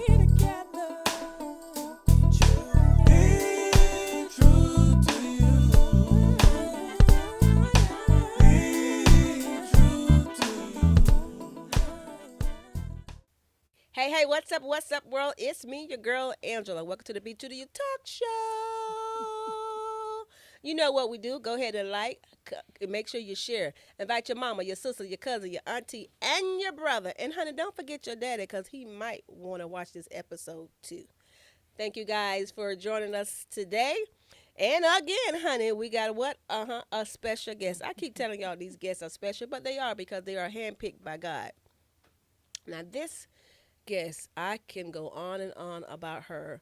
together. Be true to you. Be true to you. Hey, what's up, world? It's me, your girl, Angela. Welcome to the BTrue2U Talk Show. You know what we do. Go ahead and make sure you share. Invite your mama, your sister, your cousin, your auntie, and your brother. And, honey, don't forget your daddy because he might want to watch this episode, too. Thank you guys for joining us today. And again, honey, we got what? A special guest. I keep telling y'all these guests are special, but they are because they are handpicked by God. Now, this guest, I can go on and on about her.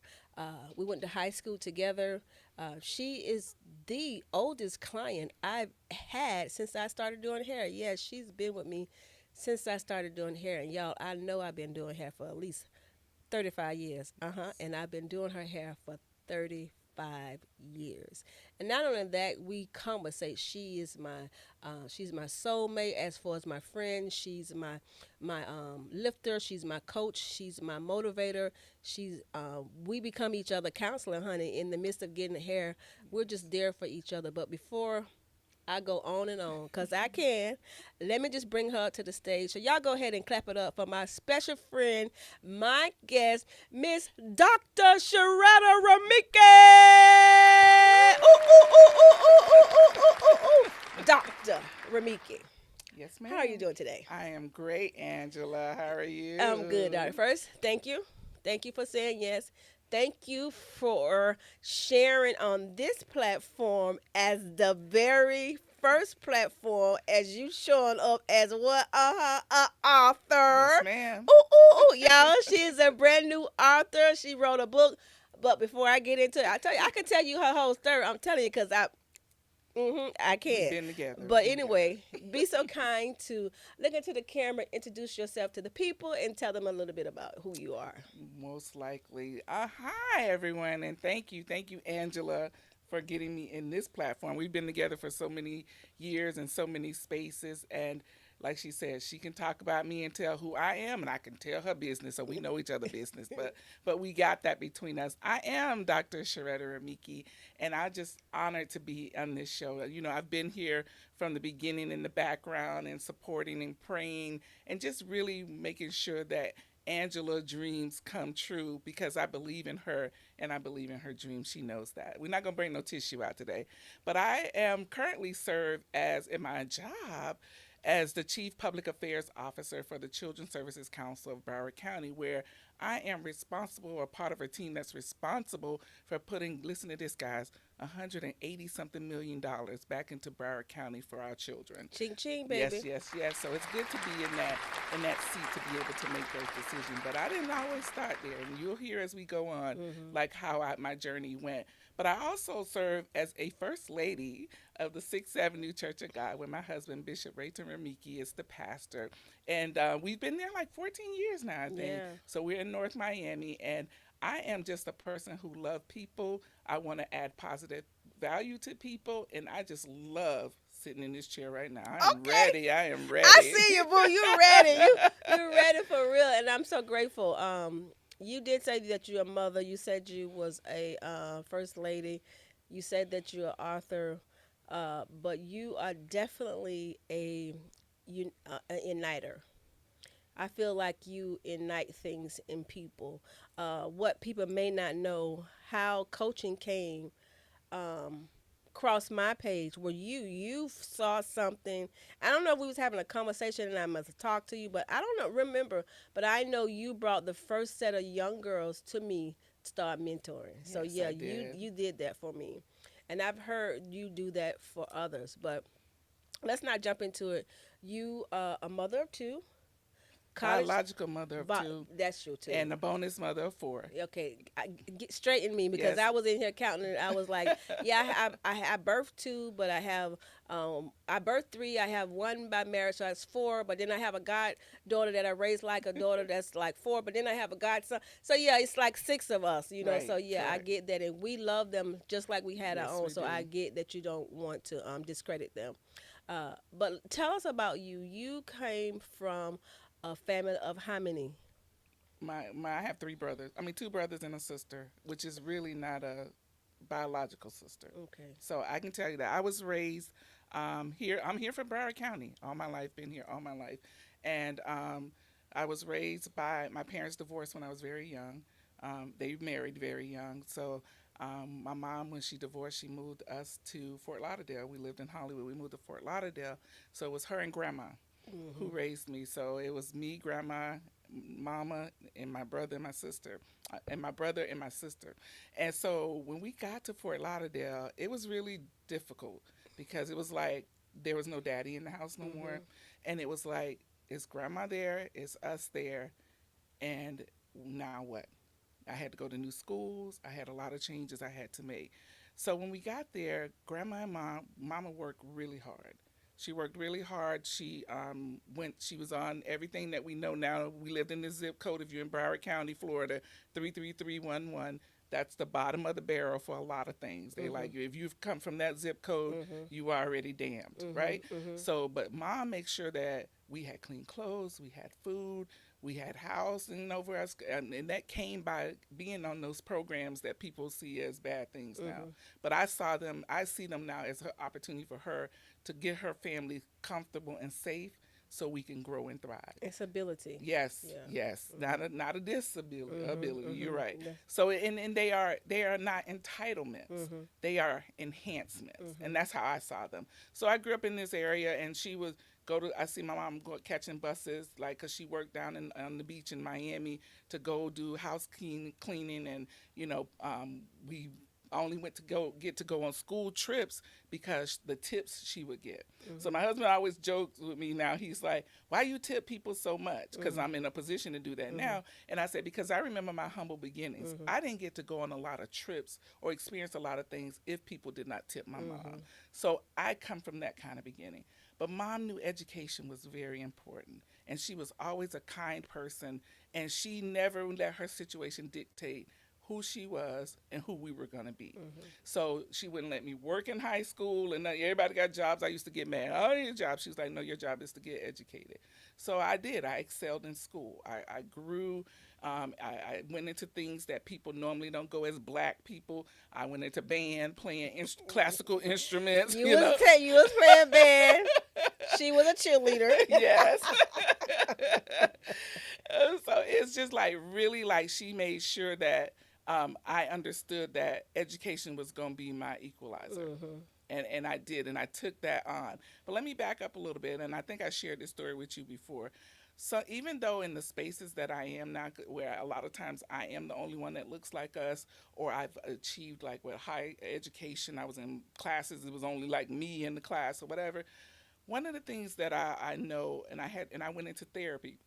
We went to high school together. She is the oldest client I've had since I started doing hair. Yeah, she's been with me since I started doing hair. And y'all, I know I've been doing hair for at least 35 years. And I've been doing her hair for 35 years. And not only that, we conversate. She's my soulmate as far as my friend. She's my lifter. She's my coach. She's my motivator. We become each other counselor, honey. In the midst of getting hair, we're just there for each other. But before I go on and on because I can. Let me just bring her up to the stage. So y'all go ahead and clap it up for my special friend, my guest, Miss Dr. Sharetta Remikie. Ooh, ooh, ooh, ooh, ooh, ooh, ooh, ooh, ooh. Dr. Remikie. Yes, ma'am. How are you doing today? I am great, Angela. How are you? I'm good, Doctor. First, thank you. Thank you for saying yes. Thank you for sharing on this platform as the very first platform as you showing up as what? Author. Yes, ma'am. Ooh, ooh, ooh. Y'all, she is a brand new author. She wrote a book. But before I get into it, I can tell you her whole story. I'm telling you because I We've can. been together. But anyway, be so kind to look into the camera, introduce yourself to the people, and tell them a little bit about who you are. Most likely. Hi, everyone, and thank you, Angela, for getting me in this platform. We've been together for so many years and so many spaces, and like she said, she can talk about me and tell who I am, and I can tell her business, so we know each other business. But we got that between us. I am Dr. Sharetta Remikie, and I just honored to be on this show. You know, I've been here from the beginning in the background and supporting and praying and just really making sure that Angela dreams come true because I believe in her and I believe in her dreams. She knows that. We're not going to bring no tissue out today. But I am currently served as, in my job, as the Chief Public Affairs Officer for the Children's Services Council of Broward County, where I am responsible or part of a team that's responsible for putting, listen to this, guys, 180 something million dollars back into Broward County for our children. Ching ching, baby. Yes. So it's good to be in that seat to be able to make those decisions. But I didn't always start there, and you'll hear as we go on, like how my journey went. But I also serve as a first lady of the 6th Avenue Church of God, where my husband, Bishop Sharetta Remikie, is the pastor. And we've been there like 14 years now, I think. Yeah. So we're in North Miami, and I am just a person who loves people. I want to add positive value to people, and I just love sitting in this chair right now. I am ready. I see you, boo. You ready. You ready for real, and I'm so grateful. You did say that you're a mother. You said you was a first lady. You said that you're an author, but you are definitely an uniter. I feel like you ignite things in people. What people may not know, how coaching came across my page where you saw something. I don't know if we was having a conversation and I must have talked to you, but I don't know, remember. But I know you brought the first set of young girls to me to start mentoring. So Yes, yeah, I did. you did that for me, and I've heard you do that for others. But let's not jump into it. You a mother of two, college. Biological mother of two, That's true too. and a bonus mother of four. Okay, get straighten me because Yes. I was in here counting it. I was like, yeah, I birthed two, but I have I birthed three. I have one by marriage, so that's four. But then I have a goddaughter that I raised like a daughter that's like four. But then I have a godson. So yeah, it's like six of us, you know. Right, So yeah, correct. I get that, and we love them just like we had Yes, our own. we So do. I get that you don't want to discredit them. But tell us about you. You came from a family of how many? I have three brothers. I mean, two brothers and a sister, which is really not a biological sister. Okay. So I can tell you that I was raised here. I'm here from Broward County all my life. Been here all my life, and I was raised by my parents. Divorced when I was very young. They married very young. So my mom, when she divorced, she moved us to Fort Lauderdale. We lived in Hollywood. We moved to Fort Lauderdale. So it was her and grandma who raised me. So it was me, grandma, mama, and my brother and my sister, and my brother and my sister. And so when we got to Fort Lauderdale, it was really difficult because it was like there was no daddy in the house no more. And it was like, is grandma there? Is us there? And now what? I had to go to new schools. I had a lot of changes I had to make. So when we got there, grandma and mama worked really hard. She worked really hard. She was on everything that we know now. We lived in the zip code. If you're in Broward County, Florida, 33311. That's the bottom of the barrel for a lot of things. They like you. If you've come from that zip code, you are already damned, right? So, but mom makes sure that we had clean clothes, we had food, we had housing over us, and that came by being on those programs that people see as bad things now. But I see them now as an opportunity for her to get her family comfortable and safe so we can grow and thrive. It's ability. Yes, Yeah. yes, not a disability. Ability. You're right. Yeah. So and they are not entitlements. They are enhancements, and that's how I saw them. So I grew up in this area, and she was I see my mom catching buses, like, because she worked down on the beach in Miami to go do cleaning, and we only went to get to go on school trips because the tips she would get. So my husband always jokes with me now. He's like, "Why you tip people so much?" Because I'm in a position to do that now. And I said, because I remember my humble beginnings. I didn't get to go on a lot of trips or experience a lot of things if people did not tip my mom. So I come from that kind of beginning. But mom knew education was very important, and she was always a kind person, and she never let her situation dictate who she was and who we were going to be. So she wouldn't let me work in high school, and everybody got jobs. I used to get mad. Oh, your job. She was like, no, your job is to get educated. So I did. I excelled in school. I grew. I went into things that people normally don't go as black people. I went into band, playing classical instruments. You was playing band. She was a cheerleader. Yes. So it's just like really like she made sure that I understood that education was going to be my equalizer. And I did, and I took that on. But let me back up a little bit, and I think I shared this story with you before. So even though in the spaces that I am now, where a lot of times I am the only one that looks like us, or I've achieved like with high education, I was in classes, it was only like me in the class or whatever. One of the things that I know, and I went into therapy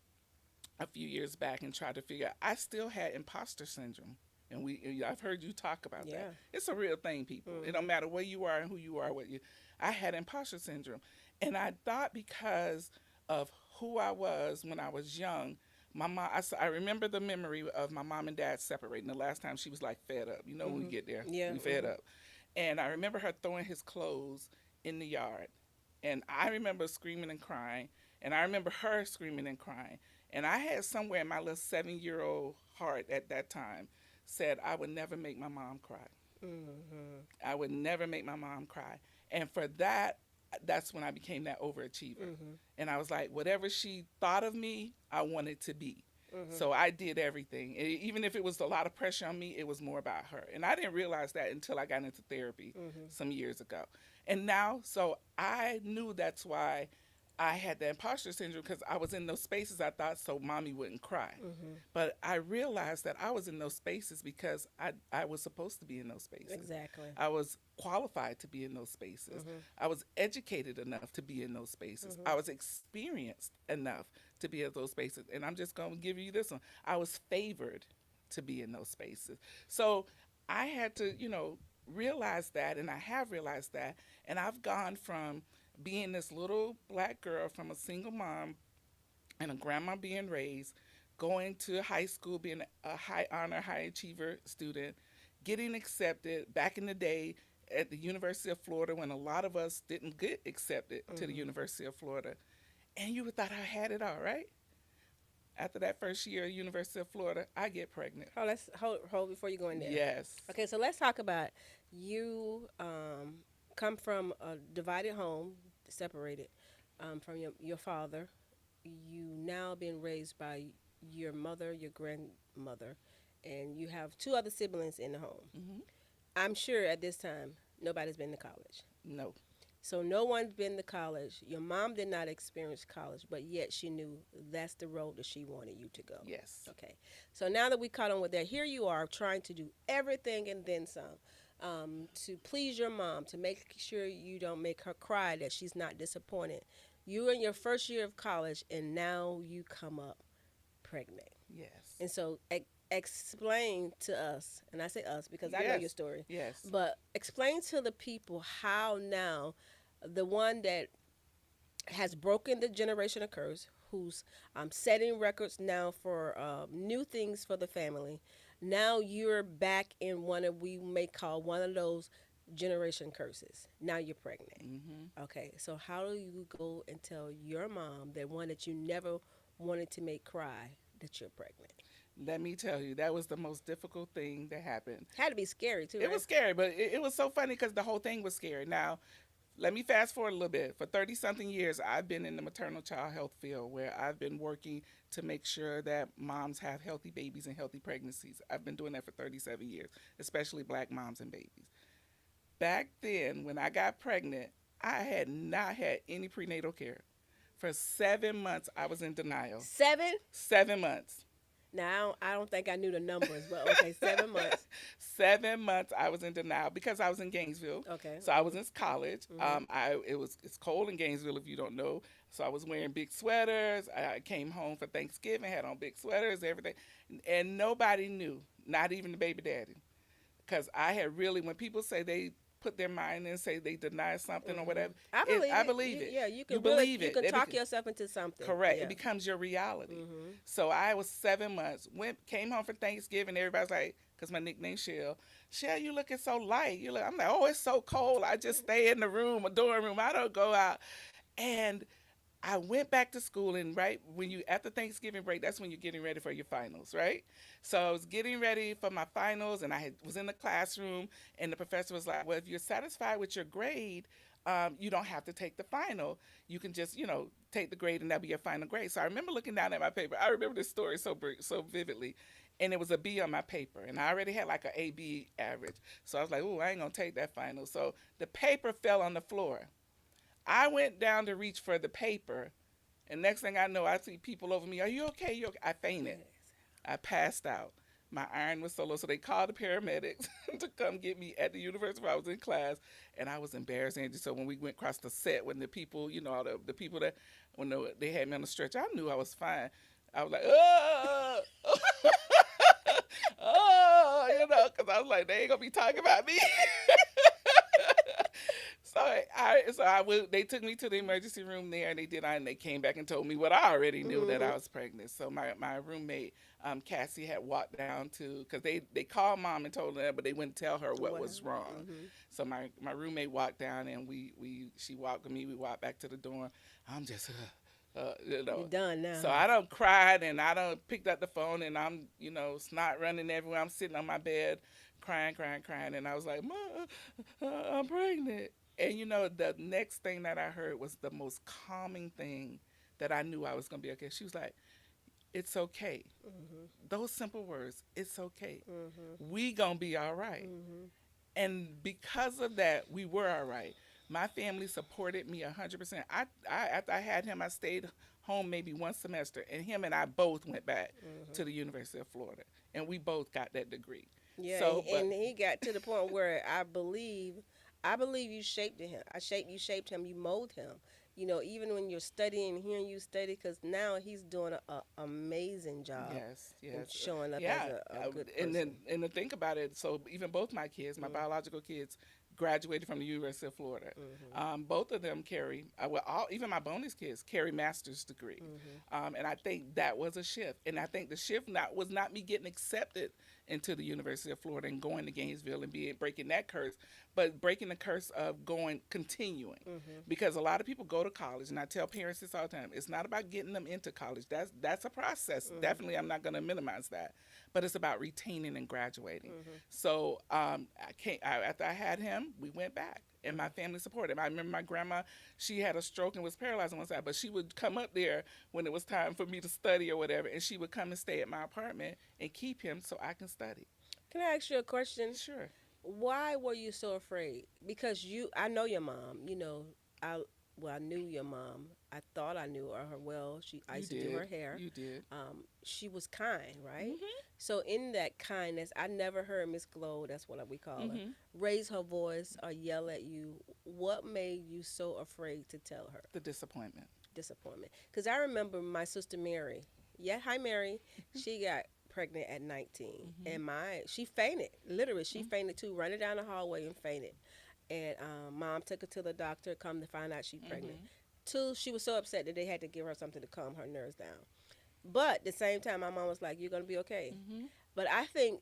a few years back and tried to figure out, I still had imposter syndrome. And I've heard you talk about that. It's a real thing, people. It don't matter where you are and who you are. I had imposter syndrome, and I thought because of who I was when I was young, my mom. I remember the memory of my mom and dad separating. The last time she was like fed up. You know, when we get there, we fed up. And I remember her throwing his clothes in the yard, and I remember screaming and crying, and I remember her screaming and crying, and I had somewhere in my little 7-year-old heart at that time said I would never make my mom cry. I would never make my mom cry. And for that, that's when I became that overachiever. And I was like, whatever she thought of me, I wanted to be. So I did everything. Even if it was a lot of pressure on me, it was more about her. And I didn't realize that until I got into therapy some years ago. And now, so I knew that's why I had the imposter syndrome, because I was in those spaces I thought so mommy wouldn't cry. But I realized that I was in those spaces because I was supposed to be in those spaces. Exactly. I was qualified to be in those spaces. I was educated enough to be in those spaces. I was experienced enough to be in those spaces. And I'm just going to give you this one. I was favored to be in those spaces. So I had to, realize that, and I have realized that. And I've gone from being this little black girl from a single mom and a grandma being raised, going to high school, being a high honor, high achiever student, getting accepted back in the day at the University of Florida when a lot of us didn't get accepted to the University of Florida. And you thought I had it all, right? After that first year at University of Florida, I get pregnant. let's hold before you go in there. Yes. Okay, so let's talk about you come from a divided home, separated from your father. You now been raised by your mother, your grandmother, and you have two other siblings in the home. Hmm. I'm sure at this time nobody's been to college. No. So no one's been to college. Your mom did not experience college, but yet she knew that's the road that she wanted you to go. Yes. Okay. So now that we caught on with that, here you are trying to do everything and then some to please your mom, to make sure you don't make her cry, that she's not disappointed. You're in your first year of college, and now you come up pregnant. Yes. And so explain to us, and I say us because I know Yes. your story, Yes. but explain to the people how now the one that has broken the generational curse, who's setting records now for new things for the family. Now you're back in one of we may call one of those generation curses. Now you're pregnant. Hmm. Okay, so how do you go and tell your mom, that one that you never wanted to make cry, that you're pregnant? Let me tell you, that was the most difficult thing that happened. Had to be scary too, It right? was scary, but it was so funny because the whole thing was scary. Now, let me fast forward a little bit. For 30 something years, I've been in the maternal child health field where I've been working to make sure that moms have healthy babies and healthy pregnancies. I've been doing that for 37 years, especially black moms and babies. Back then, when I got pregnant, I had not had any prenatal care. For 7 months, I was in denial. 7. 7 months. Now I don't think I knew the numbers, but okay, 7 months. 7 months I was in denial because I was in Gainesville. Okay. So I was in college. Mhm. It's cold in Gainesville if you don't know. So I was wearing big sweaters. I came home for Thanksgiving, had on big sweaters, everything, and nobody knew, not even the baby daddy, because I had really, when people say they put their mind in and say they deny something or whatever, I believe I it. believe it. Yeah, you can You really, believe you it. can It talk beca- yourself into something. Correct. Yeah. It becomes your reality. Mhm. So I was 7 months. Came home for Thanksgiving. Everybody's like, because my nickname Shell. Shell, you looking so light. I'm like, oh, it's so cold. I just stay in the room, a dorm room. I don't go out. And I went back to school, and right when you after Thanksgiving break, that's when you're getting ready for your finals, right? So I was getting ready for my finals, and was in the classroom, and the professor was like, "Well, if you're satisfied with your grade, you don't have to take the final. You can just, take the grade, and that'll be your final grade." So I remember looking down at my paper. I remember this story so vividly, and it was a B on my paper, and I already had like an AB average. So I was like, "Oh, I ain't gonna take that final." So the paper fell on the floor. I went down to reach for the paper, and next thing I know, I see people over me. Are you okay? You okay? I fainted. I passed out. My iron was so low, so they called the paramedics to come get me at the university where I was in class, and I was embarrassed. And so when we went across the set, when the people, all the people that, when they had me on the stretcher, I knew I was fine. I was like, oh, oh, because I was like, they ain't gonna be talking about me. They took me to the emergency room there, and they came back and told me what I already knew, that I was pregnant. So my roommate, Cassie, had walked down to, because they called mom and told her, but they wouldn't tell her what was wrong. Mhm. So my roommate walked down, and she walked with me. We walked back to the dorm. I'm just, You're done now. So I don't cried, and I don't picked up the phone, and I'm, snot running everywhere. I'm sitting on my bed, crying, and I was like, "Mom, I'm pregnant." And the next thing that I heard was the most calming thing that I knew I was gonna be okay. She was like, "It's okay." Mhm. Those simple words, "It's okay. Mhm. We gonna be all right." Mhm. And because of that, we were all right. My family supported me 100%. After I had him, I stayed home maybe one semester, and him and I both went back to the University of Florida, and we both got that degree. Yeah, So, but and he got to the point where I believe you shaped him. You shaped him. You molded him. Even when you're studying, hearing you study, because now he's doing an amazing job yes, and yes, showing up yeah. as a good person. And to think about it, so even both my kids, my biological kids, graduated from the University of Florida. Both of them carry, even my bonus kids carry master's degree. And I think that was a shift. And I think the shift was not me getting accepted into the University of Florida and going to Gainesville and breaking that curse, but breaking the curse of continuing. Because a lot of people go to college, and I tell parents this all the time. It's not about getting them into college. That's a process. Definitely, I'm not going to minimize that. But it's about retaining and graduating. So after I had him, we went back. And my family supported him. I remember my grandma, she had a stroke and was paralyzed on one side, but she would come up there when it was time for me to study or whatever, and she would come and stay at my apartment and keep him so I can study. Can I ask you a question? Sure. Why were you so afraid? Because I know your mom. I knew your mom. I thought I knew her well. I used to do her hair. You did. She was kind, right? So in that kindness, I never heard Miss Glow, that's what we call her, raise her voice or yell at you. What made you so afraid to tell her? The disappointment. Disappointment. Because I remember my sister Mary. Yeah, hi Mary. She got pregnant at 19, and she fainted. Literally, she fainted too, running down the hallway and fainted. And mom took her to the doctor, come to find out she's pregnant. Two, she was so upset that they had to give her something to calm her nerves down. But at the same time, my mom was like, "You're gonna be okay." But I think,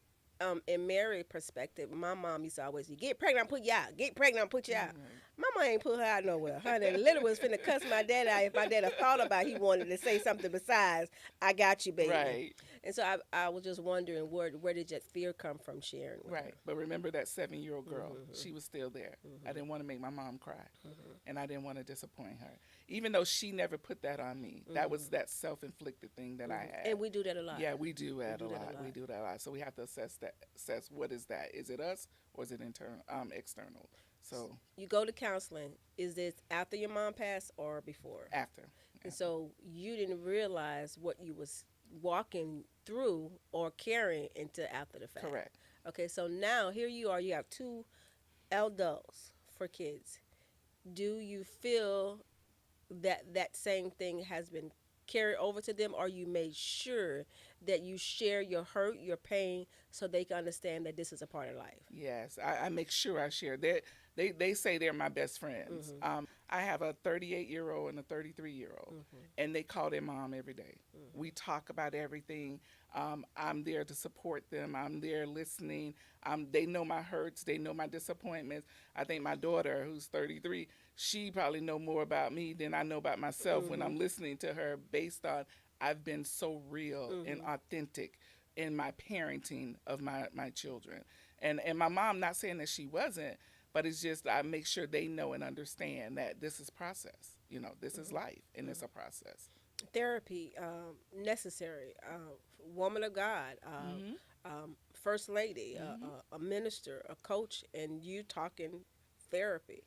in Mary's perspective, my mom used to always, "You get pregnant, I'll put you out. Get pregnant, I'll put you out." Mama ain't put her out nowhere. Honey, literally was finna cuss my dad out if my dad had thought about he wanted to say something besides, "I got you, baby." Right. And so I was just wondering where did that fear come from sharing with Right. her? But remember that 7-year-old girl, she was still there. I didn't want to make my mom cry, and I didn't want to disappoint her. Even though she never put that on me. That was that self-inflicted thing that I had. And we do that a lot. Yeah, we do that a do that a lot. lot. We do that a lot. So we have to assess what is that? Is it us or is it external? So You go to counseling. Is this after your mom passed or before? after. And so you didn't realize what you was walking through or carrying into after the fact. Correct. Okay, so now here you are. You have two adults for kids. Do you feel that same thing has been carried over to them, or you made sure that you share your hurt, your pain, so they can understand that this is a part of life? Yes, I make sure I share. They say they're my best friends. I have a 38-year-old and a 33-year-old, and they call their mom every day. We talk about everything. I'm there to support them. I'm there listening. They know my hurts. They know my disappointments. I think my daughter, who's 33, she probably know more about me than I know about myself when I'm listening to her, based on I've been so real and authentic in my parenting of my children. And my mom, not saying that she wasn't, but it's just I make sure they know and understand that this is process. This is life, and it's a process. Therapy, necessary. Woman of God, first lady, a minister, a coach, and you talking therapy.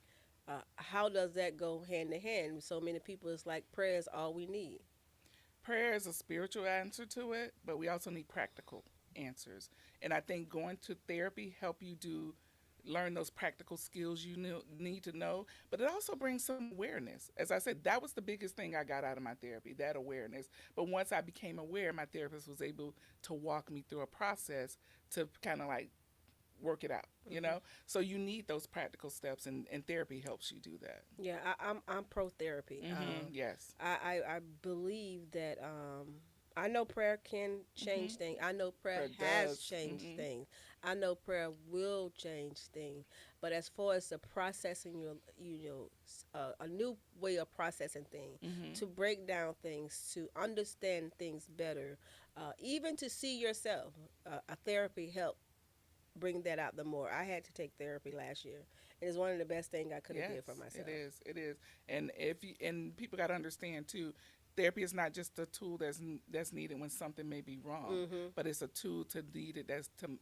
How does that go hand in hand? So many people, it's like prayer is all we need. Prayer is a spiritual answer to it, but we also need practical answers. And I think going to therapy help you learn those practical skills you need to know, but it also brings some awareness. As I said, that was the biggest thing I got out of my therapy, that awareness. But once I became aware, my therapist was able to walk me through a process to kind of like work it out. So you need those practical steps, and therapy helps you do that. Yeah, I'm pro therapy. Yes. I believe that I know prayer can change things. I know prayer has does. changed things. I know prayer will change things. But as far as the processing, a new way of processing things, to break down things, to understand things better, even to see yourself, a therapy helped bring that out the more. I had to take therapy last year, and it's one of the best things I could have did for myself. It is, and and people got to understand too. Therapy is not just a tool that's needed when something may be wrong, but it's a tool to need it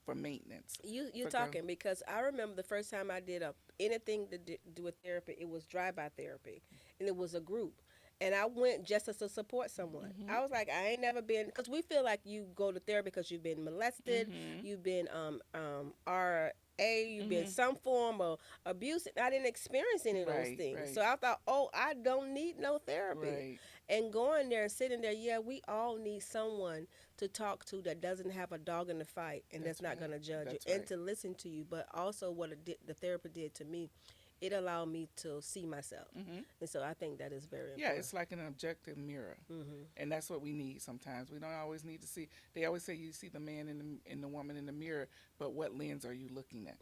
for maintenance. You're talking because I remember the first time I did anything to do with therapy, it was drive-by therapy, and it was a group. And I went just as to support someone. I was like, I ain't never been, because we feel like you go to therapy because you've been molested, you've been RA, you've been some form of abuse. I didn't experience any of those things. Right. So I thought, I don't need no therapy. Right. And going there and sitting there, yeah, we all need someone to talk to that doesn't have a dog in the fight and that's That's not right. going to judge you That's and right. to listen to you. But also, what the therapy did to me, it allowed me to see myself. Hmm. And so I think that is very Yeah, important. it's like an objective mirror, and that's what we need sometimes. We don't always need to see. They always say you see the man in the woman in the mirror, but what lens are you looking at?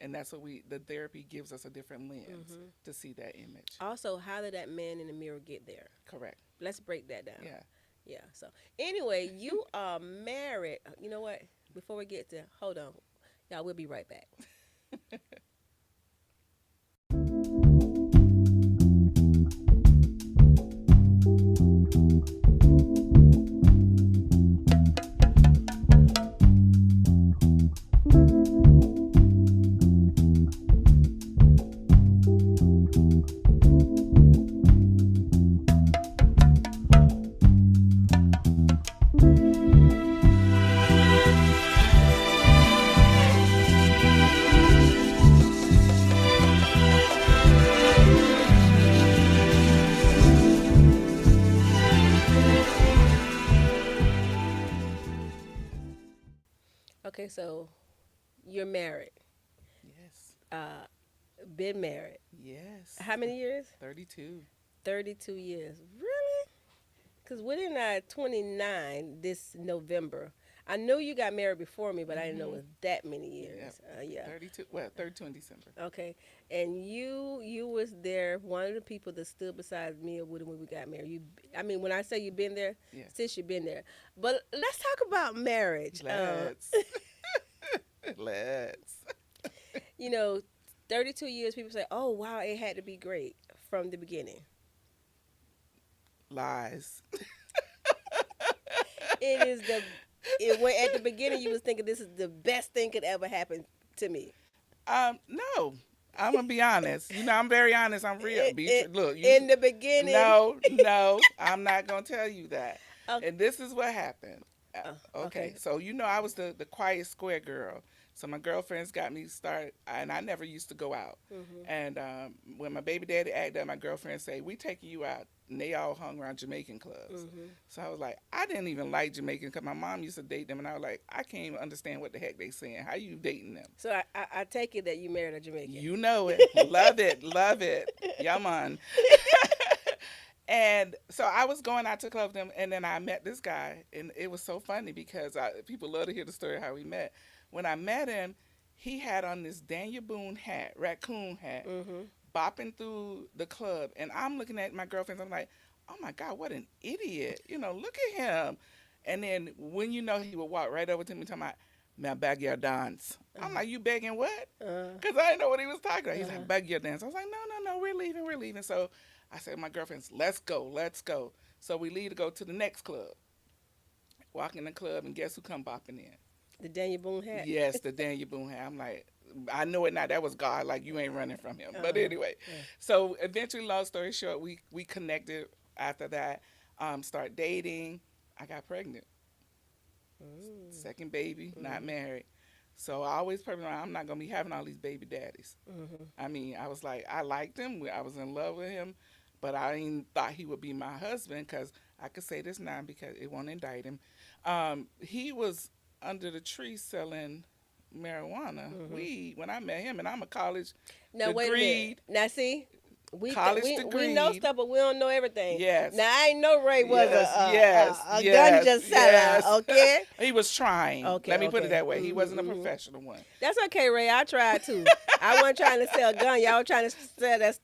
And that's what the therapy gives us a different lens to see that image. Also, how did that man in the mirror get there? Correct. Let's break that down. Yeah. Yeah. So anyway, you are married. You know what? Before we get to, hold on, y'all. We'll be right back. Okay, so you're married. Yes. Uh, been married. Yes. How many years? 32. 32 years. Really? Because we're in our 29 this November. I knew you got married before me, but I didn't know it was that many years. Yeah. 32. Well, 32 in December. Okay. And you was there, one of the people that stood beside me and Woody when we got married. I mean, when I say you've been there, Yeah. since you've been there. But let's talk about marriage. Let's. Let's. You know, 32 years, people say, oh, wow, it had to be great from the beginning. Lies. It is when at the beginning you was thinking this is the best thing could ever happen to me. No. I'm gonna be honest. You know, I'm very honest. I'm real. Look, In the beginning. no, I'm not gonna tell you that. Okay. And this is what happened. Okay. Okay, so you know I was the quiet square girl. So my girlfriends got me started, and I never used to go out. And when my baby daddy acted up, my girlfriends say, "We taking you out," and they all hung around Jamaican clubs. So I was like, I didn't even like Jamaican because my mom used to date them, and I was like, I can't even understand what the heck they saying. How you dating them? So I take it that you married a Jamaican. You know it, love it, love it, yeah man. And so I was going out to club with them, and then I met this guy, and it was so funny because people love to hear the story of how we met. When I met him, he had on this Daniel Boone hat, raccoon hat, bopping through the club, and I'm looking at my girlfriends. I'm like, oh my God, what an idiot! You know, look at him. And then when you know, he would walk right over to me, talking about, "Man, bag your dance." I'm like, you begging what? Because I didn't know what he was talking about. He's like, bag your dance. I was like, no, we're leaving. So I said to my girlfriends, let's go. So we leave to go to the next club. Walk in the club, and guess who come bopping in? The Daniel Boone hat. Yes, the Daniel Boone hat. I'm like, I know it now. That was God. Like, you ain't running from him. But anyway, so eventually, long story short, we connected after that, start dating. I got pregnant. Second baby, not married. So I always probably I'm not going to be having all these baby daddies. I mean, I was like, I liked him. I was in love with him. But I didn't thought he would be my husband because I could say this now because it won't indict him. He was under the tree selling marijuana, weed, when I met him, and I'm a college Now wait a minute. degreed. Now see, we know degreed. stuff, but we don't know everything. Yes. Now I ain't know Ray was Yes, a yes, ganja seller. yes. Okay. He was trying. Okay, Let me put okay. it that way. He wasn't a professional one. That's okay, Ray. I tried too. I wasn't trying to sell gun. Y'all were trying to sell that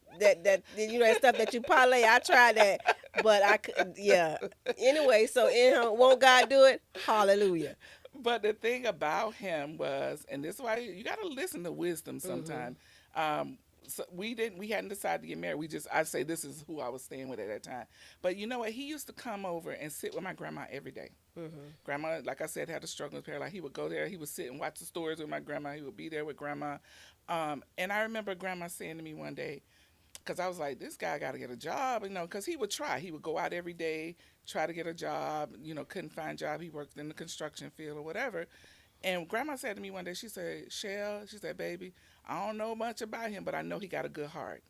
you know that stuff that you parlay. I tried that, but I could. Yeah. Anyway, so won't God do it? Hallelujah. But the thing about him was, and this is why you got to listen to wisdom sometimes. So we hadn't decided to get married. I say this is who I was staying with at that time. But you know what? He used to come over and sit with my grandma every day. Grandma, like I said, had a struggle with paralysis. He would go there. He would sit and watch the stories with my grandma. He would be there with grandma. And I remember grandma saying to me one day, because I was like, this guy got to get a job, you know, because he would try. He would go out every day, try to get a job, you know, couldn't find a job. He worked in the construction field or whatever. And grandma said to me one day, she said, Shell, she said, baby, I don't know much about him, but I know he got a good heart.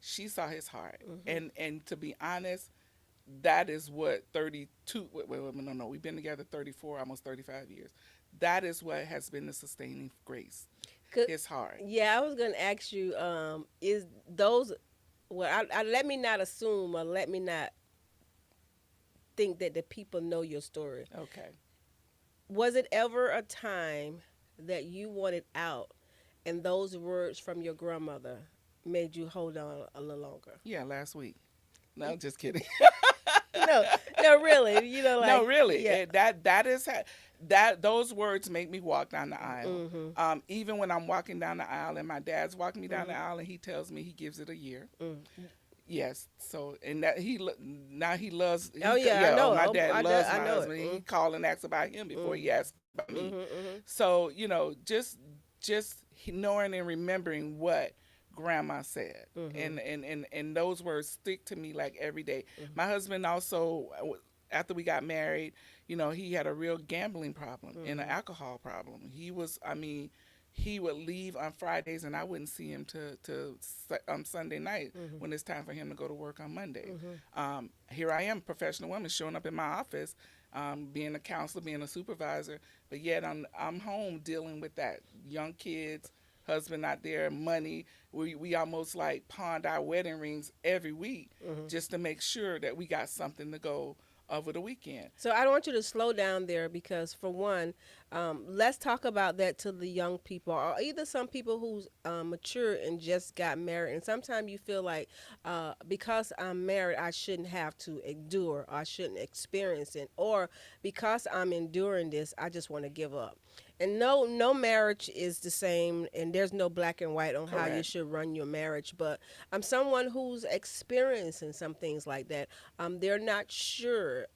She saw his heart. And to be honest, that is what 32, no, we've been together 34, almost 35 years. That is what has been the sustaining grace, 'Cause- his heart. yeah, I was gonna ask you, is those well, I let me not assume or let me not think that the people know your story. Okay. Was it ever a time that you wanted out and those words from your grandmother made you hold on a little longer? Yeah, last week. No, just kidding. No, no, really. No, really. yeah. That is that those words make me walk down the aisle. Mm-hmm. Even when I'm walking down the aisle and my dad's walking me down the Mm-hmm. aisle and he tells me he gives it a year. Mm. Yes. So and that now he loves. Oh yeah, I know. My dad loves I my know husband. it. He call and asks about him before he asks about me. Mm-hmm, mm-hmm. So just knowing and remembering what grandma said, Mm-hmm. and those words stick to me like every day. Mm-hmm. My husband also, after we got married, he had a real gambling problem and an Mm-hmm. alcohol problem. He would leave on Fridays and I wouldn't see him to Sunday night Mm-hmm. when it's time for him to go to work on Monday. Mm-hmm. Here I am, professional woman, showing up in my office, being a counselor, being a supervisor, but yet I'm home dealing with that young kids, husband not there, money. We almost like pawned our wedding rings every week Mm-hmm. just to make sure that we got something to go over the weekend. So I want you to slow down there because, for one, let's talk about that to the young people, or either some people who's mature and just got married. And sometimes you feel like because I'm married, I shouldn't have to endure, or I shouldn't experience it, or because I'm enduring this, I just want to give up. And no marriage is the same, and there's no black and white on how you Correct. should run your marriage. But I'm someone who's experiencing some things like that. They're not sure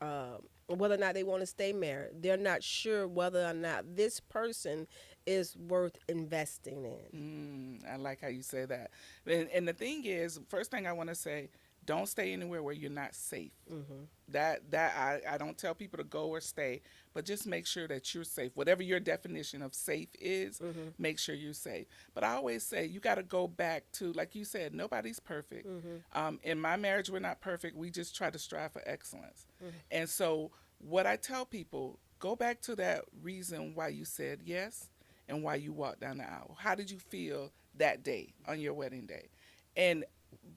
whether or not they want to stay married. They're not sure whether or not this person is worth investing in. I like how you say that. And the thing is, first thing I want to say, don't stay anywhere where you're not safe. Mm-hmm. I don't tell people to go or stay, but just make sure that you're safe. Whatever your definition of safe is, Mm-hmm. make sure you're safe. But I always say you got to go back to, like you said, nobody's perfect. Mm-hmm. In my marriage, we're not perfect. We just try to strive for excellence. Mhm. And so, what I tell people, go back to that reason why you said yes and why you walked down the aisle. How did you feel that day on your wedding day? And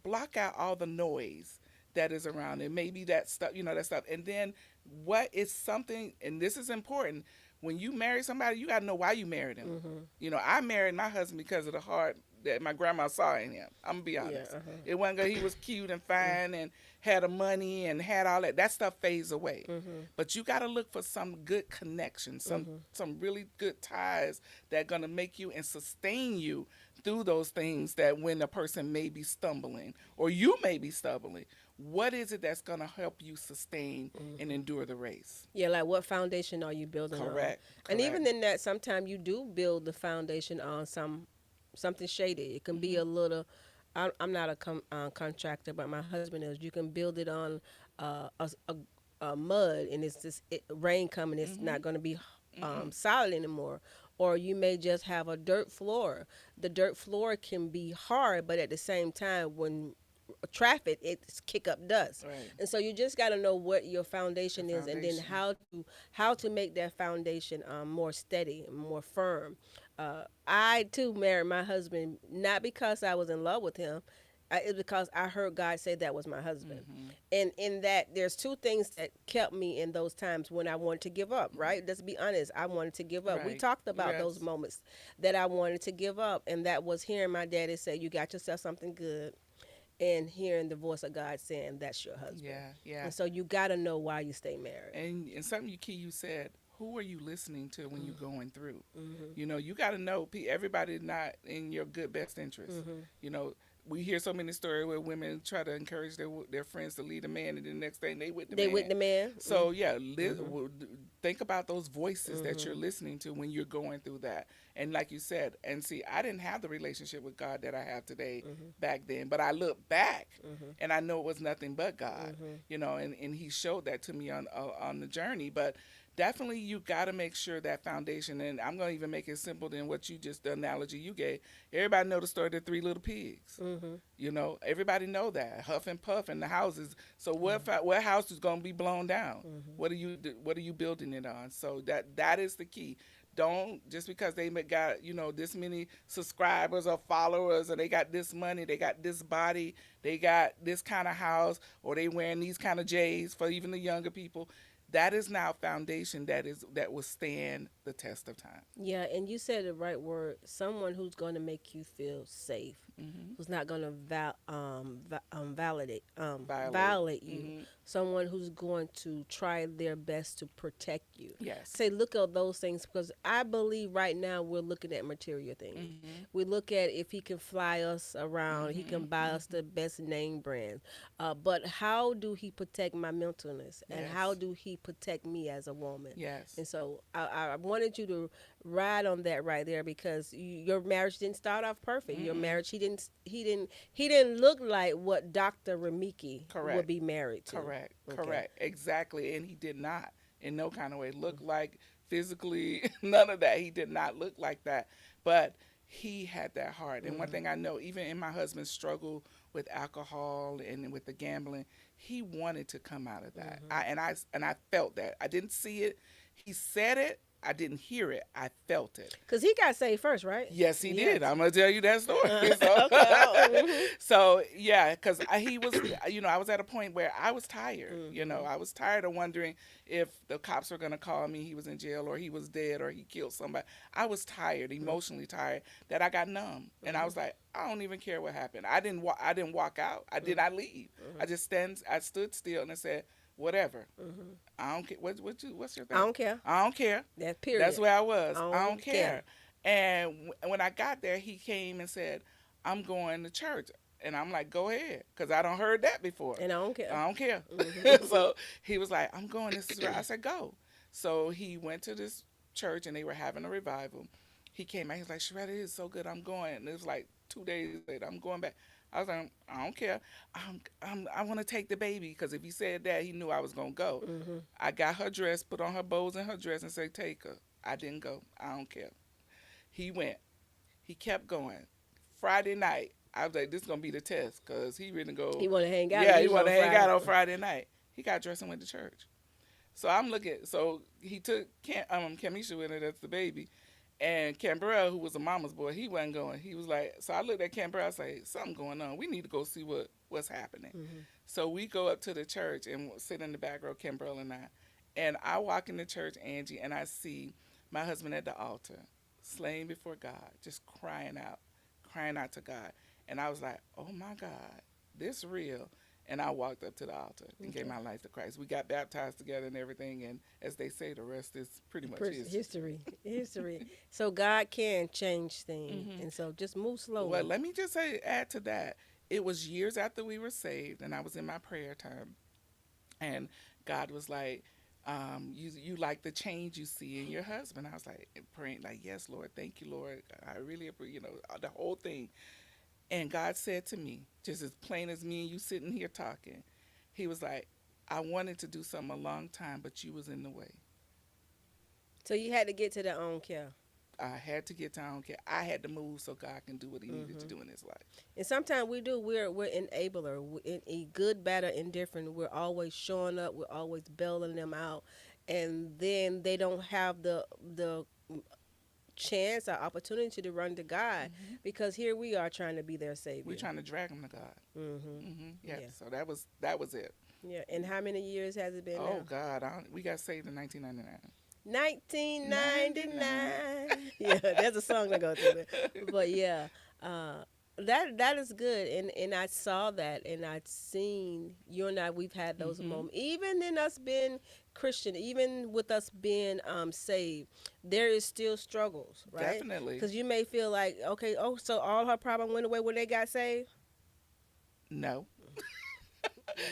block out all the noise that is around it. Maybe that stuff, that stuff. And then what is something, and this is important, when you marry somebody, you got to know why you married him. Mm-hmm. I married my husband because of the heart that my grandma saw in him. I'm going to be honest. Yeah, uh-huh. It wasn't because he was cute and fine and had the money and had all that. That stuff fades away. Mm-hmm. But you got to look for some good connections, some really good ties that going to make you and sustain you through those things that when a person may be stumbling or you may be stumbling, what is it that's going to help you sustain and endure the race? Yeah, like what foundation are you building on? Correct. And even in that, sometimes you do build the foundation on something shady. It can be a little. I'm not a contractor, but my husband is. You can build it on mud, and it's just rain coming. It's not going to be solid anymore. Or you may just have a dirt floor. The dirt floor can be hard, but at the same time, when traffic, it's kick up dust. Right. And so you just got to know what your foundation is, and then how to make that foundation more steady and more firm. I too married my husband not because I was in love with him. It's because I heard God say that was my husband. And in that, there's two things that kept me in those times when I wanted to give up, right? Let's be honest. I wanted to give up. We Right. talked about Yes. those moments that I wanted to give up. And that was hearing my daddy say, you got yourself something good. And hearing the voice of God saying, that's your husband. Yeah. And so you got to know why you stay married. And something you said, who are you listening to when you're going through? Mm-hmm. You got to know everybody's not in your good best interest. We hear so many stories where women try to encourage their friends to lead a man, and the next thing they with the man. With the man. So think about those voices that you're listening to when you're going through that. And like you said, and see, I didn't have the relationship with God that I have today back then, but I look back and I know it was nothing but God. And He showed that to me on the journey. But definitely you got to make sure that foundation, and I'm going to even make it simple than what you just, the analogy you gave. Everybody know the story of the three little pigs. Mm-hmm. You know, everybody know that huff and puff in the houses. So Mm-hmm. what house is going to be blown down? Mm-hmm. What are you building it on? So that is the key. Don't, just because they got, this many subscribers or followers, or they got this money, they got this body, they got this kind of house, or they wearing these kind of J's for even the younger people. That is now foundation that will stand the test of time. Yeah, and you said the right word. Someone who's going to make you feel safe, Hmm. who's not going to validate Violate. violate you. Hmm. Someone who's going to try their best to protect you. Yes. Say, look at those things, because I believe right now we're looking at material things. Hmm. We look at if he can fly us around, he can Hmm. buy us the best name brand. But how do he protect my mentalness, and how Yes. do he protect me as a woman? Yes. And so I wanted you to ride on that right there, because your marriage didn't start off perfect. Your Mm-mm. marriage, he didn't look like what Dr. Remikie would Correct. be married to. Correct. Okay. Correct. Exactly. And he did not, in no kind of way, look like physically, none of that. He did not look like that. But he had that heart. And one Mm-hmm. thing I know, even in my husband's struggle with alcohol and with the gambling, he wanted to come out of that. Mm-hmm. And I felt that. I didn't see it. He said it. I didn't hear it. I felt it. Because he got saved first, right? Yes, he Yes. did. I'm gonna tell you that story. Okay. So, Mhm. so yeah, because he was, I was at a point where I was tired. Mhm. I was tired of wondering if the cops were gonna call me, he was in jail, or he was dead, or he killed somebody. I was tired, emotionally tired, that I got numb, and I was like, I don't even care what happened. I didn't walk out. I did not leave. I stood still and I said, whatever. Mhm. I don't care. What's your I thing? don't care. I don't care. That period. That's where I was. I I don't don't care. And when I got there, he came and said, I'm going to church. And I'm like, go ahead, because I don't heard that before. And I don't care. I don't care. Mhm. So he was like, I'm going. This is where I said, go. So he went to this church, and they were having a revival. He came out. He was like, Sharetta, it is so good. I'm going. And it was like 2 days later, I'm going back. I was like, I don't care. I want to take the baby, because if he said that, he knew I was going to go. Mhm. I got her dress, put on her bows and her dress, and said, take her. I didn't go. I don't care. He went. He kept going. Friday night, I was like, this is going to be the test, because he really go. He want to hang out. Yeah, he usually wanted to on hang out Friday. on Friday night. He got dressed and went to church. So I'm looking. So he took Camisha with it as the baby. And Canberra, who was a mama's boy, he wasn't going. He was like, so I looked at Canberra, I was like, something going on. We need to go see what's happening. Mhm. So we go up to the church and sit in the back row, Canberra and I. And I walk in the church, Angie, and I see my husband at the altar, slain before God, just crying out to God. And I was like, oh my God, this real. And I walked up to the altar and gave Okay. my life to Christ. We got baptized together and everything. And as they say, the rest is pretty much history. History. So God can change things, Mhm. and so just move slowly. Well, let me just add to that. It was years after we were saved, and I was in my prayer time, and God was like, "You like the change you see in your husband?" I was like praying, like, "Yes, Lord, thank you, Lord. I really, the whole thing." And God said to me, just as plain as me and you sitting here talking, He was like, "I wanted to do something a long time, but you was in the way." So you had to get to the own care. I had to get to I don't care. I had to move so God can do what He needed to Mhm. do in His life. And sometimes we do. We're enabler. In a good, bad, or indifferent. We're always showing up. We're always bailing them out, and then they don't have the chance or opportunity to run to God, because here we are trying to be their savior. We're trying to drag them to God. Mm-hmm. Yeah. Yeah. So that was it. Yeah. And how many years has it been Oh now? God, we got saved in 1999. 1999. Yeah, there's a song to go through it. But yeah, that is good, and I saw that, and I've seen you and I. We've had those Mhm. moments, even in us being Christian, even with us being saved. There is still struggles, right? Definitely. Because you may feel like, okay, oh, so all her problem went away when they got saved. No,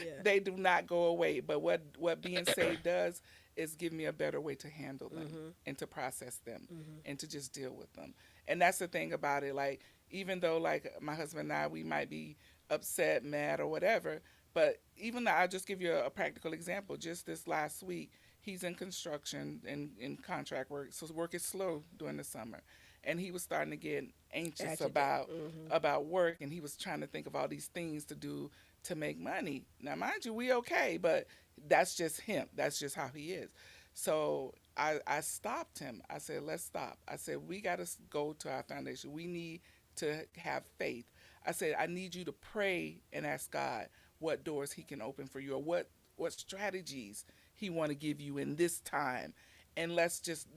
Yeah. they do not go away. But what being saved does is give me a better way to handle them Mhm. and to process them Mhm. and to just deal with them. And that's the thing about it. Like, even though, like, my husband and I, we might be upset, mad, or whatever, but even though, I'll just give you a practical example. Just this last week, He's in construction and in contract work, so work is slow during the summer. And he was starting to get anxious about work, and he was trying to think of all these things to do to make money. Now, mind you, we okay, but that's just him. That's just how he is. So I stopped him. I said, let's stop. I said, we got to go to our foundation. We need to have faith. I said, I need you to pray and ask God what doors he can open for you, or what strategies he want to give you in this time. And let's just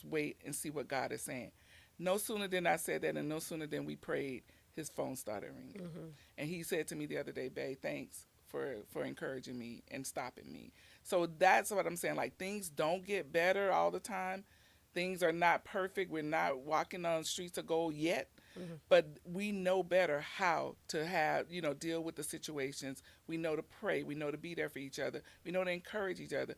wait and see what God is saying. No sooner than I said that, and no sooner than we prayed, his phone started ringing. And he said to me the other day, babe, thanks for encouraging me and stopping me. So that's what I'm saying. Like, things don't get better all the time. Things are not perfect. We're not walking on streets of gold yet. But we know better how to deal with the situations. We know to pray. We know to be there for each other. We know to encourage each other.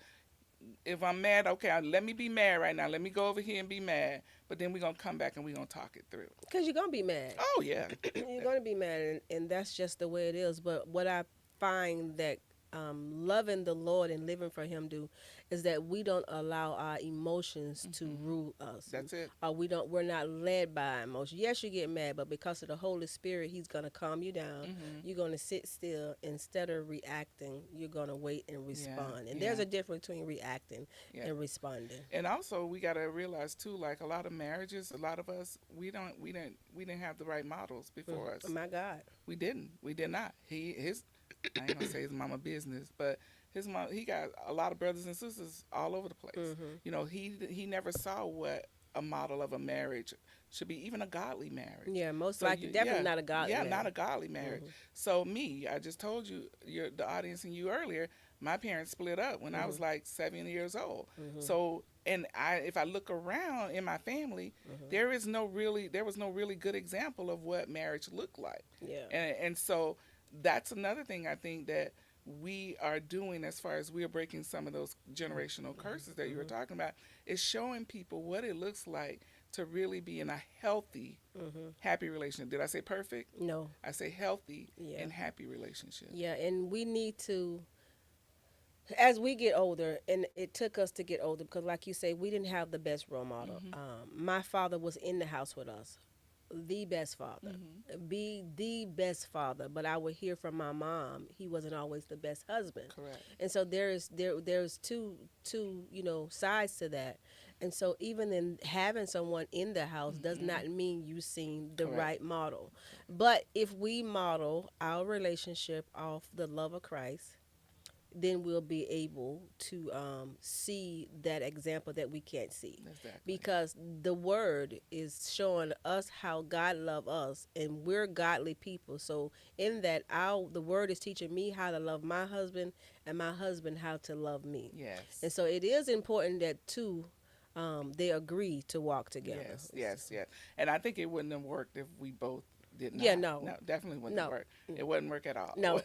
If I'm mad, okay, let me be mad right now. Let me go over here and be mad. But then we're going to come back and we're going to talk it through. Because you're going to be mad. Oh, yeah. You're going to be mad, and that's just the way it is. But what I find that loving the Lord and living for Him do is that we don't allow our emotions to rule us. That's it. We're not led by our emotions. Yes, you get mad, but because of the Holy Spirit, He's gonna calm you down. You're gonna sit still instead of reacting. You're gonna wait and respond. And there's a difference between reacting and responding. And also, we gotta realize too, like, a lot of marriages, a lot of us, we didn't have the right models before us. Oh my God, We did not. I ain't gonna say his mama business, but his mom, he got a lot of brothers and sisters all over the place. He never saw what a model of a marriage should be, even a godly marriage. Yeah, most likely, definitely not a godly marriage. Not a godly marriage. So I just told you, the audience and you earlier, my parents split up when I was like 7 years old. So, if I look around in my family, there was no really good example of what marriage looked like. Yeah. And so that's another thing I think that we are doing, as far as we are breaking some of those generational curses that you were talking about, is showing people what it looks like to really be in a healthy, happy relationship. Did I say perfect? No. I say healthy and happy relationship. Yeah, and we need to, as we get older, and it took us to get older because, like you say, we didn't have the best role model. My father was in the house with us, the best father, be the best father. But I would hear from my mom, he wasn't always the best husband. Correct. And so there's two sides to that. And so even in having someone in the house does not mean you seen the right model. But if we model our relationship off the love of Christ, then we'll be able to see that example that we can't see. Exactly. Because the word is showing us how God loves us, and we're godly people. So in that, the word is teaching me how to love my husband, and my husband how to love me. Yes. And so it is important that they agree to walk together. Yes. And I think it wouldn't have worked if we both did not. Yeah, no. Definitely wouldn't work. It wouldn't work at all. No.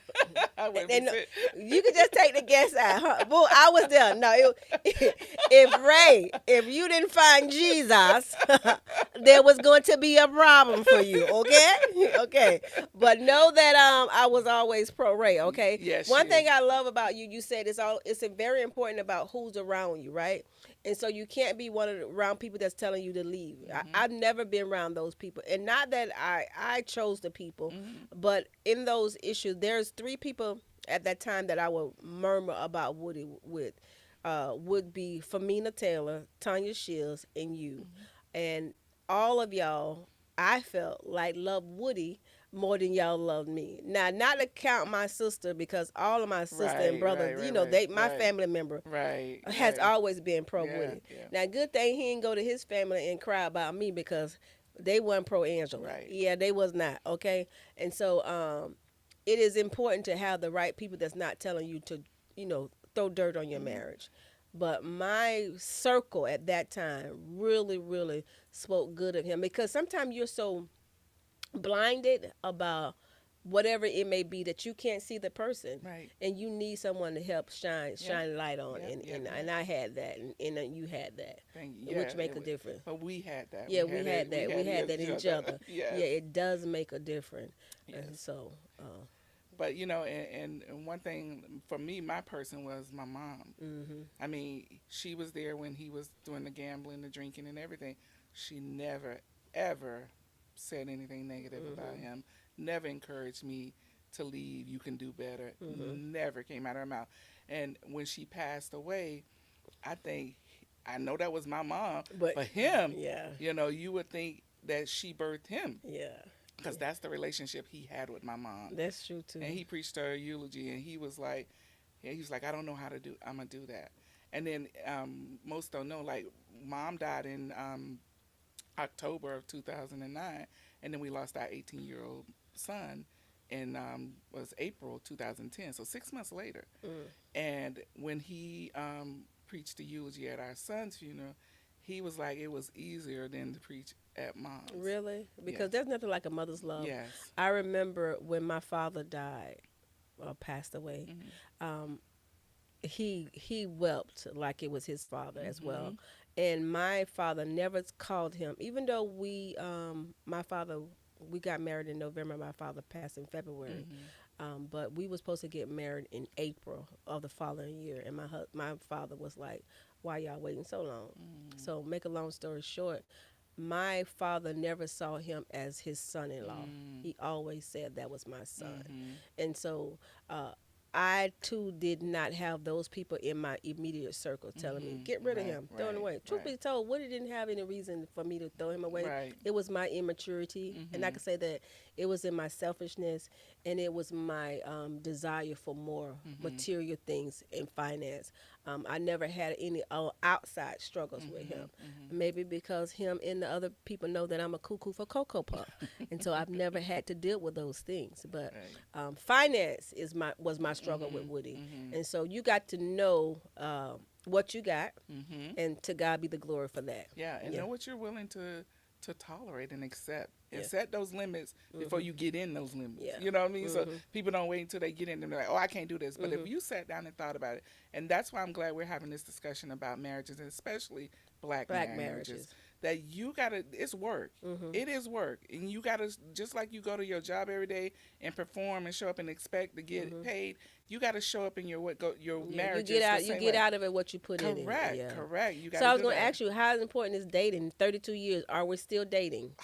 I wouldn't And be you could just take the guess out. Huh? Boo, I was there. No, if you didn't find Jesus, there was going to be a problem for you. Okay, okay. But know that I was always pro Ray. Okay. Yes. One thing I love about you, you said it's very important about who's around you, right? And so you can't be around people that's telling you to leave. I've never been around those people. And not that I chose the people, but in those issues, there's 3 people at that time that I would murmur about Woody with. Would be Femina Taylor, Tanya Shields, and you. And all of y'all, I felt like loved Woody more than y'all loved me. Now, not to count my sister, because all of my sister and brothers, my family member has always been pro Woody. Yeah. Now, good thing he didn't go to his family and cry about me, because they weren't pro Angela. Right. Yeah, they was not, okay? And so it is important to have the right people that's not telling you to, throw dirt on your marriage. But my circle at that time really, really spoke good of him, because sometimes you're so blinded about whatever it may be that you can't see the person, Right. and you need someone to help shine light on. Yeah. And I had that, and you had that, which make a difference. But we had that. Yeah, we had that in each other. Yeah. Yeah, it does make a difference. Yes. And so But and one thing for me, my person was my mom. Mhm. I mean, she was there when he was doing the gambling, the drinking, and everything. She never, ever said anything negative about Mhm. him. Never encouraged me to leave. You can do better. Mhm. Never came out of her mouth. And when she passed away, I think I know that was my mom. But For him, yeah, you would think that she birthed him yeah, because that's the relationship he had with my mom. that's true too. And he preached her eulogy, and he was like, yeah, he was like, I don't know how to do. I'm gonna do that. And then most don't know, like, mom died in October of 2009, and then we lost our 18-year-old son in was April 2010. So 6 months later. Mm. And when he preached the eulogy at our son's funeral, he was like, it was easier than to preach at mom's. Really? Because Yes. there's nothing like a mother's love. Yes. I remember when my father died or passed away. Hmm. Um, he wept like it was his father as well. Hmm. And my father never called him, even though my father, we got married in November. My father passed in February. Hmm. But we were supposed to get married in April of the following year, and my father was like, "Why y'all waiting so long?" So, make a long story short, my father never saw him as his son-in-law. Mm. He always said that was my son, Hmm. and so uh, I too did not have those people in my immediate circle telling me, Hmm. "Get rid of Right, him, throw him right, away." Truth be right, told, Woody didn't have any reason for me to throw him away. right. It was my immaturity, and I Hmm. could say that it was in my selfishness, and it was my desire for more Hmm. material things in finance. I never had any outside struggles with Hmm. him. Hmm. Maybe because him and the other people know that I'm a cuckoo for Cocoa Puff, and so I've never had to deal with those things. But Right. finance was my struggle with Hmm. Woody, Hmm. and so you got to know what you got, Hmm. and to God be the glory for that. Yeah, and Yeah, know what you're willing to tolerate and accept, and yeah, set those limits before mhm, you get in those limits. yeah, You know what I mean? So mhm, people don't wait until they get in and they're like, "Oh, I can't do this." But if mhm. you sat down and thought about it, and that's why I'm glad we're having this discussion about marriages, and especially black Black marriages, marriages. that you gotta. It's work. Mhm, It is work, and you gotta, just like you go to your job every day and perform and show up and expect to get mhm. paid. You got to show up in your Yeah, marriages the you same get way. out of it what you put in it. Correct, Yeah. correct. You got So to I was do going to that. ask you, how important is dating? 32 years. Are we still dating?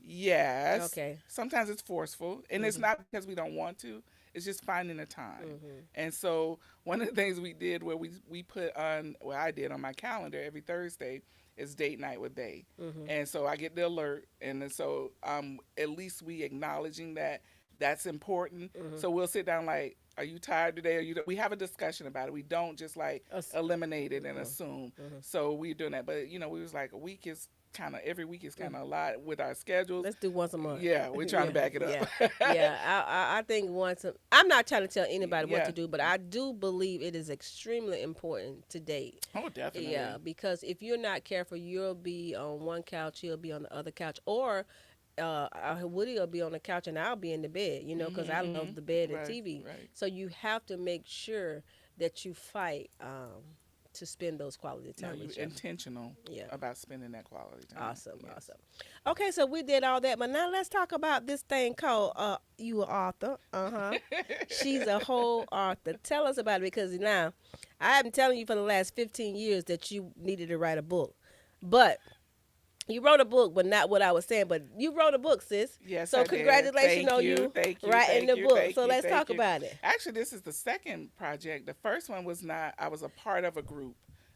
Yes. Okay. Sometimes it's forceful, and it's Mhm. not because we don't want to. It's just finding a time. Mhm. And so one of the things we did, where we put on, well, I did on my calendar every Thursday, is date night with Bay. Mhm. And so I get the alert, and then so at least we acknowledging that that's important. Mhm. So we'll sit down like, are you tired today? We have a discussion about it. We don't just like Us. eliminate it and Mhm. assume. Mhm. So we're doing that. But we was like, a week is kind of, every week is kind Mhm. of a lot with our schedules. Let's do once a month. Yeah, we're trying to Yeah, back it yeah, up. yeah. I think once. I'm not trying to tell anybody what Yeah. to do, but I do believe it is extremely important to date. Oh, definitely. Yeah, because if you're not careful, you'll be on one couch, he'll be on the other couch, or Woody will be on the couch and I'll be in the bed, because I Hmm. love the bed and Right, TV. right. So you have to make sure that you fight to spend those quality No, time you with each other. intentional Yeah. about spending that quality time. Awesome, Yes. awesome. Okay, so we did all that, but now let's talk about this thing called you a author. She's a whole author. Tell us about it, because now I have been telling you for the last 15 years that you needed to write a book. But you wrote a book, but not what I was saying. But you wrote a book, sis. Yes, So I did. congratulations Thank on you, you thank you, writing thank the you, book. thank So you, let's thank talk you. about it. Actually, this is the second project. The first one was not. I was a part of a group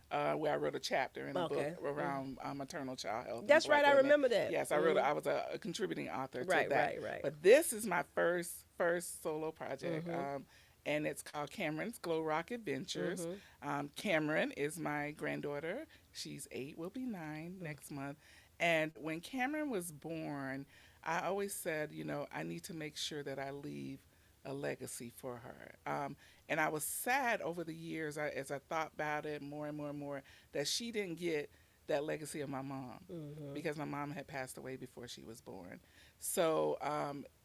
where I wrote a chapter in a book Okay. around maternal child health. That's and black right. I women. remember that. Yes, I wrote. I was a contributing author to Right, that. right, right. But this is my first solo project. Mhm. And it's called Cameron's Glow Rock Adventures. Mhm. Cameron is my granddaughter. She's 8, will be 9 next month. And when Cameron was born, I always said, I need to make sure that I leave a legacy for her. And I was sad over the years, as I thought about it more and more and more, that she didn't get that legacy of my mom, Mhm. because my mom had passed away before she was born. So,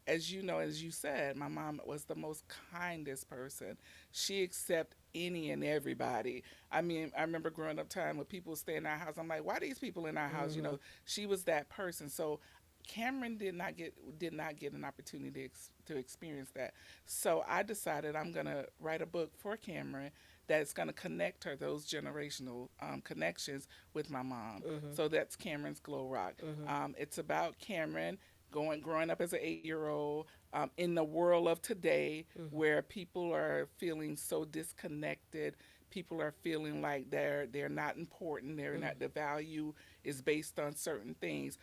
as you know, as you said, my mom was the most kindest person. She accepted any and everybody. I mean, I remember growing up time when people stay in our house. I'm like, why are these people in our house? Mhm. She was that person. So Cameron did not get an opportunity to experience that. So I decided I'm gonna write a book for Cameron that's gonna connect her those generational connections with my mom. Mhm. So that's Cameron's Glow Rock. Mhm. It's about Cameron growing up as an 8 year old in the world of today, Mhm. where people are feeling so disconnected. People are feeling like they're not important. They're Mhm. not, the value is based on certain things.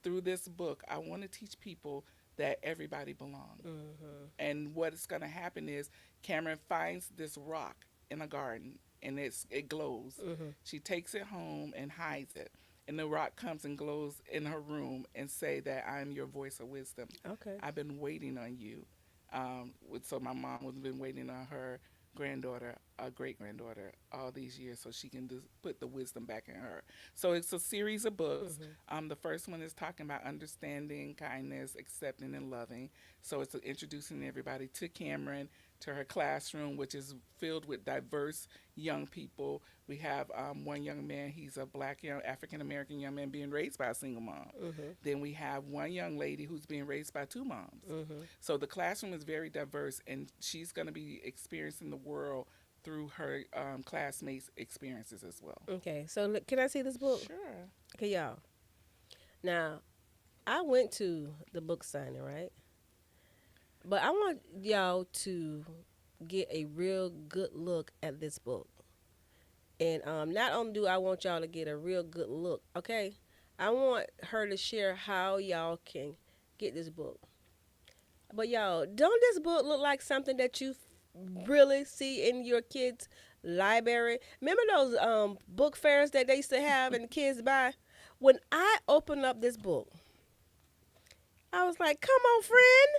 Through this book, I want to teach people that everybody belongs. Mhm. And what's going to happen is Cameron finds this rock in a garden, and it glows. Mhm. She takes it home and hides it. And the rock comes and glows in her room and say that I am your voice of wisdom. Okay. I've been waiting on you. So my mom has been waiting on her granddaughter, great granddaughter, all these years, so she can just put the wisdom back in her. So it's a series of books. Mhm. The first one is talking about understanding, kindness, accepting, and loving. So it's introducing everybody to Cameron, to her classroom, which is filled with diverse young people. We have one young man, he's a black young African American young man being raised by a single mom. Mhm. Then we have one young lady who's being raised by two moms. Mhm. So the classroom is very diverse, and she's going to be experiencing the world through her classmates' experiences as well. Okay. So look, can I see this book? Sure. Okay, y'all. Now, I went to the book signing, right? But I want y'all to get a real good look at this book. And not only do I want y'all to get a real good look, okay? I want her to share how y'all can get this book. But y'all, don't this book look like something that you really see in your kids' library? Remember those book fairs that they used to have and the kids buy? When I opened up this book, I was like, "Come on, friend."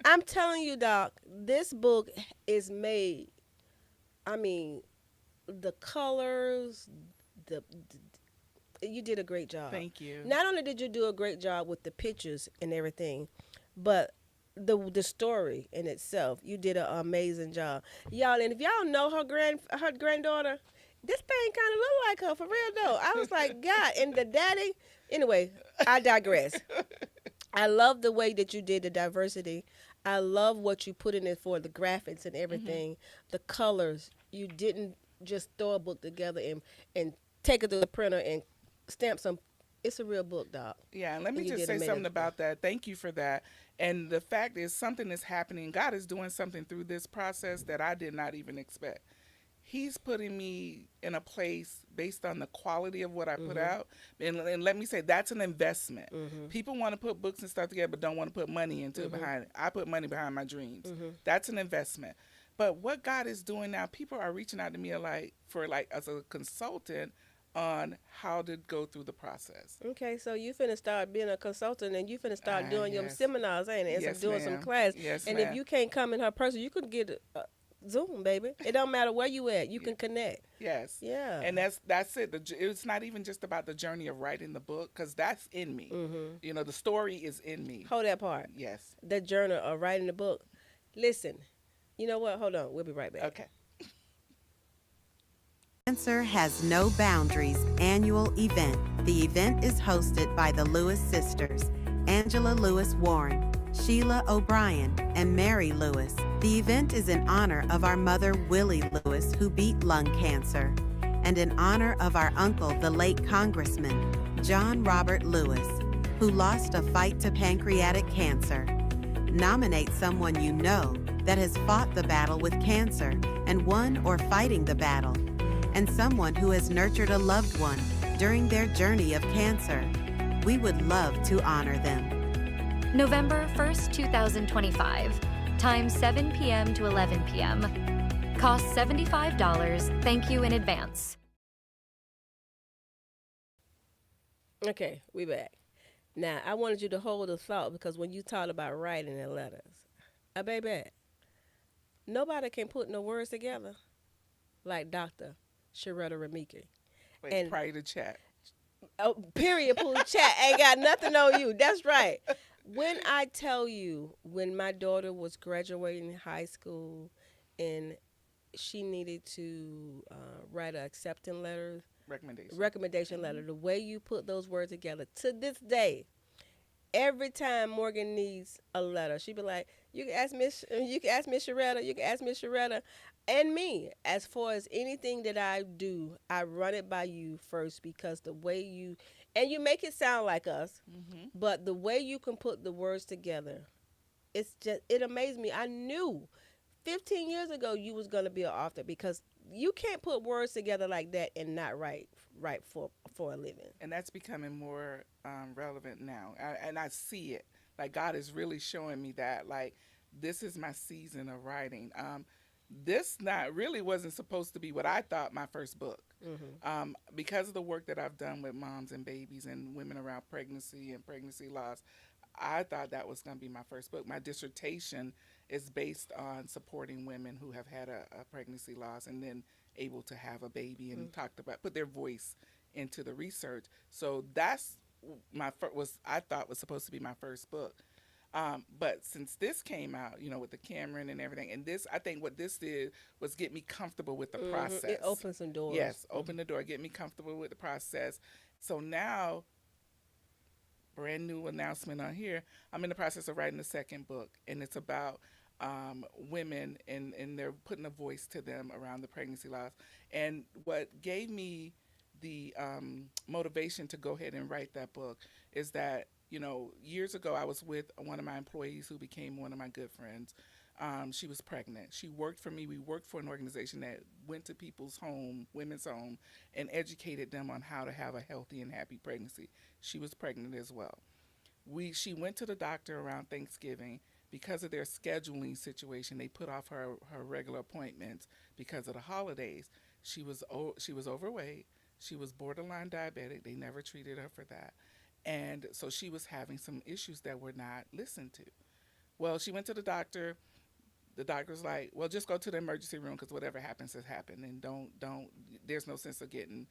I'm telling you, Doc, this book is made. I mean, the colors, the you did a great job. Thank you. Not only did you do a great job with the pictures and everything, but the story in itself, you did an amazing job, y'all. And if y'all know her granddaughter, this thing kind of look like her for real though. I was like, God, and the daddy. Anyway, I digress. I love the way that you did the diversity. I love what you put in it for the graphics and Hmm. everything, the colors. You didn't just throw a book together and take it to the printer and stamp some. It's a real book, Doc. Yeah, and let me And you just did say something amazing. about that. Thank you for that. And the fact is, something is happening. God is doing something through this process that I did not even expect. He's putting me in a place based on the quality of what I put Mhm. out. And let me say, that's an investment. Mhm. People want to put books and stuff together, but don't want to put money into it Mhm. behind it. I put money behind my dreams. Mhm. That's an investment. But what God is doing now, people are reaching out to me like for like as a consultant on how to go through the process. Okay, so you finna start being a consultant and you finna start Ah, doing your yes. seminars, ain't it? And some Yes, doing some ma'am. class. Yes, And if ma'am. you can't come in her person, you could get a Zoom, baby. It don't matter where you at. You Yeah. can connect. Yes. Yeah. And that's it. It's not even just about the journey of writing the book because that's in me. Mhm. The story is in me. Hold that part. Yes. The journal of writing the book. Listen, you know what? Hold on. We'll be right back. Okay. Cancer Has No Boundaries annual event. The event is hosted by the Lewis sisters, Angela Lewis Warren, Sheila O'Brien, and Mary Lewis. The event is in honor of our mother, Willie Lewis, who beat lung cancer, and in honor of our uncle, the late Congressman, John Robert Lewis, who lost a fight to pancreatic cancer. Nominate someone you know that has fought the battle with cancer and won or fighting the battle, and someone who has nurtured a loved one during their journey of cancer. We would love to honor them. November 1st, 2025. Time 7 p.m. to 11 p.m. Cost $75. Thank you in advance. Okay, we back. Now, I wanted you to hold a thought because when you talk about writing the letters, baby, nobody can put no words together like Dr. Sharetta Remikie. Wait, And prior to chat. oh, period, Pooh chat ain't got nothing on you. That's right. When I tell you, when my daughter was graduating high school and she needed to write an acceptance letter, Recommendation. recommendation letter, the way you put those words together to this day, Every time Morgan needs a letter, she be like, you can ask Miss Sharetta, you can ask Miss Sharetta, and me. As far as anything that I do, I run it by you first because the way you, and you make it sound like us, Mm-hmm. but the way you can put the words together, it's just it amazed me. I knew 15 years ago you was gonna be an author because you can't put words together like that and not write for a living. And that's becoming more relevant now. And I see it. Like God is really showing me that. Like this is my season of writing. This not really wasn't supposed to be what I thought my first book. Because of the work that I've done with moms and babies and women around pregnancy and pregnancy loss, I thought that was going to be my first book. My dissertation is based on supporting women who have had a pregnancy loss and then able to have a baby and talked about put their voice into the research. So that's was I thought was supposed to be my first book. But since this came out, with the Cameron and everything, and this, I think what this did was get me comfortable with the process. It opened some doors. Yes, open the door, get me comfortable with the process. So now, brand new announcement on here, I'm in the process of writing the second book, and it's about women, and they're putting a voice to them around the pregnancy loss. And what gave me the motivation to go ahead and write that book is that years ago I was with one of my employees who became one of my good friends. She was pregnant. She worked for me. We worked for an organization that went to people's home, women's home, and educated them on how to have a healthy and happy pregnancy. She was pregnant as well. She went to the doctor around Thanksgiving. Because of their scheduling situation, they put off her regular appointments because of the holidays. She was overweight. She was borderline diabetic. They never treated her for that. And so she was having some issues that were not listened to. Well, she went to the doctor. The doctor's like, well, just go to the emergency room because whatever happens has happened. And don't, there's no sense of getting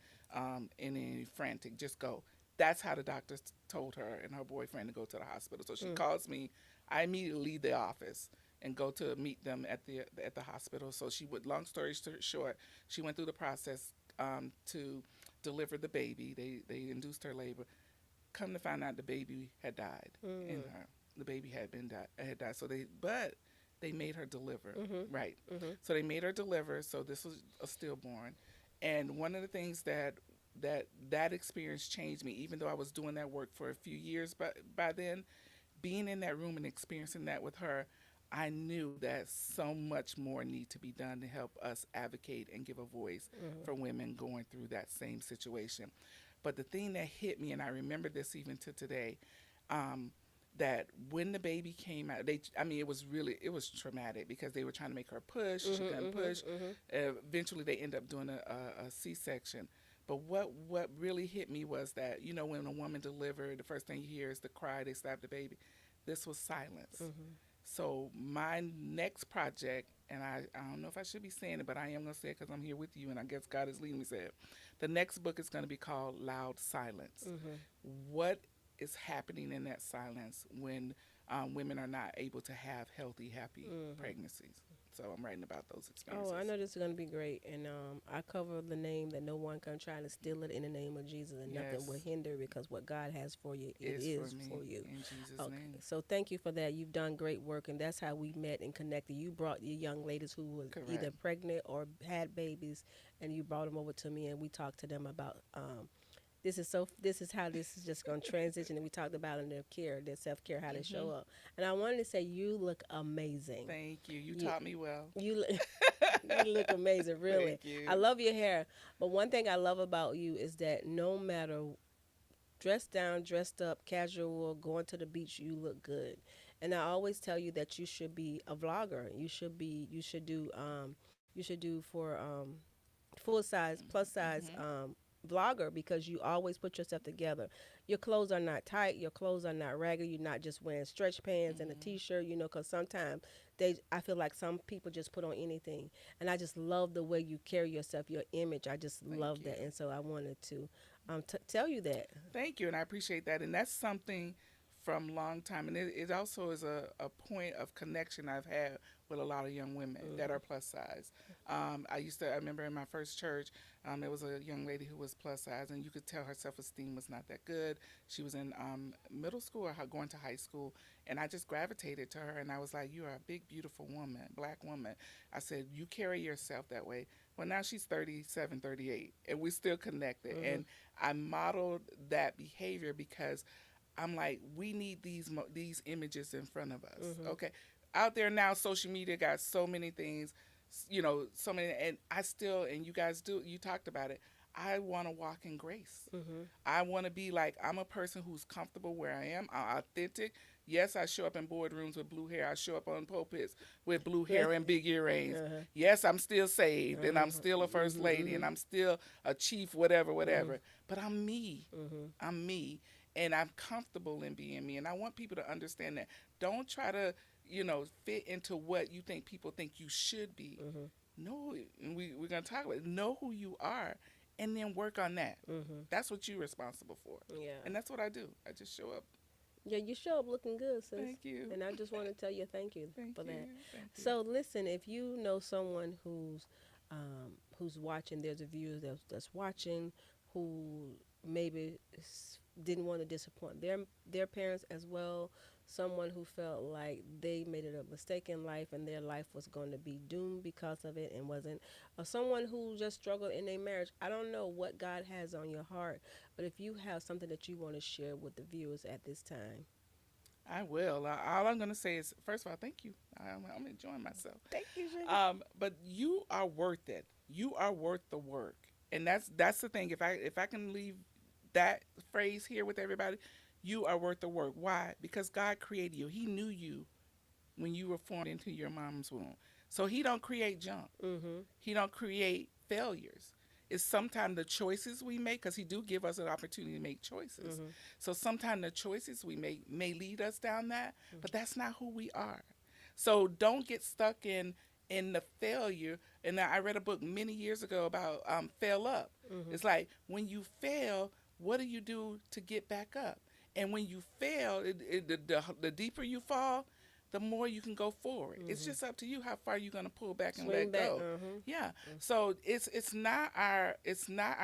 any frantic. Just go. That's how the doctors told her and her boyfriend to go to the hospital. So she calls me. I immediately leave the office and go to meet them at the hospital. So she would, long story short, she went through the process to deliver the baby. They induced her labor. Come to find out, the baby had died in her. The baby had died. So they made her deliver. Right. So they made her deliver. So this was a stillborn. And one of the things that experience changed me, even though I was doing that work for a few years, but by then, being in that room and experiencing that with her, I knew that so much more need to be done to help us advocate and give a voice for women going through that same situation. But the thing that hit me, and I remember this even to today, that when the baby came out, it was traumatic because they were trying to make her push. She couldn't push. Eventually, they end up doing a C-section. But what really hit me was that, when a woman delivered, the first thing you hear is the cry, they slap the baby. This was silence. So my next project, and I don't know if I should be saying it, but I am going to say it because I'm here with you, and I guess God is leading me to say it. The next book is going to be called Loud Silence. What is happening in that silence when women are not able to have healthy, happy pregnancies? So I'm writing about those experiences. Oh, I know this is going to be great. And I cover the name that no one can try to steal it in the name of Jesus, and nothing will hinder because what God has for you, it is for you. In Jesus' Okay. name. So thank you for that. You've done great work, and that's how we met and connected. You brought your young ladies who were either Correct. pregnant or had babies, and you brought them over to me, and we talked to them about this is how this is just going to transition, and we talked about in their care, their self-care, how they show up. And I wanted to say you look amazing. Thank you. You taught me well. You you look amazing, really. Thank you. I love your hair. But one thing I love about you is that no matter dressed down, dressed up, casual, going to the beach, you look good. And I always tell you that you should be a vlogger. You should do for full size, plus size vlogger because you always put yourself together. Your clothes are not tight. Your clothes are not ragged. You're not just wearing stretch pants and a t-shirt, because sometimes I feel like some people just put on anything. And I just love the way you carry yourself, your image. I just love that. And so I wanted to tell you that. Thank you, and I appreciate that. And that's something from long time. And it also is a point of connection I've had with a lot of young women that are plus size. I remember in my first church, there was a young lady who was plus size, and you could tell her self-esteem was not that good. She was in middle school or going to high school, and I just gravitated to her, and I was like, you are a big, beautiful woman, black woman. I said, you carry yourself that way. Well, now she's 37, 38, and we're still connected. Mm-hmm. And I modeled that behavior because I'm like, we need these images in front of us. Mm-hmm. Okay, out there now, social media got so many things, so many, and I still, and you guys you talked about it. I want to walk in grace. Mm-hmm. I want to be like, I'm a person who's comfortable where I am. I'm authentic. Yes, I show up in boardrooms with blue hair. I show up on pulpits with blue hair and big earrings. Uh-huh. Yes, I'm still saved, and I'm still a first lady, and I'm still a chief, whatever. But I'm me. Mm-hmm. I'm me, and I'm comfortable in being me. And I want people to understand that. Don't try to, fit into what you think people think you should be. Mm-hmm. No, we're going to talk about it. Know who you are, and then work on that. Mm-hmm. That's what you're responsible for. Yeah. And that's what I do. I just show up. Yeah, you show up looking good, sis. Thank you. And I just want to tell you thank you Thank for you. that. Thank you. So listen, if you know someone who's watching, there's a viewer that's watching who maybe didn't want to disappoint their parents as well. Someone who felt like they made a mistake in life and their life was going to be doomed because of it and wasn't. Or someone who just struggled in their marriage. I don't know what God has on your heart, but if you have something that you want to share with the viewers at this time. I will. All I'm going to say is, first of all, thank you. I'm enjoying myself. Thank you, Sharetta. But you are worth it. You are worth the work, and that's the thing. If I can leave that phrase here with everybody, you are worth the work. Why? Because God created you. He knew you when you were formed into your mom's womb. So He don't create junk. Mm-hmm. He don't create failures. It's sometimes the choices we make, because He do give us an opportunity to make choices. Mm-hmm. So sometimes the choices we make may lead us down that, but that's not who we are. So don't get stuck in the failure. And I read a book many years ago about fail up. Mm-hmm. It's like when you fail, what do you do to get back up? And when you fail, the deeper you fall, the more you can go forward. Mm-hmm. It's just up to you how far you're going to pull back and let go. Mm-hmm. Yeah. Mm-hmm. So it's not our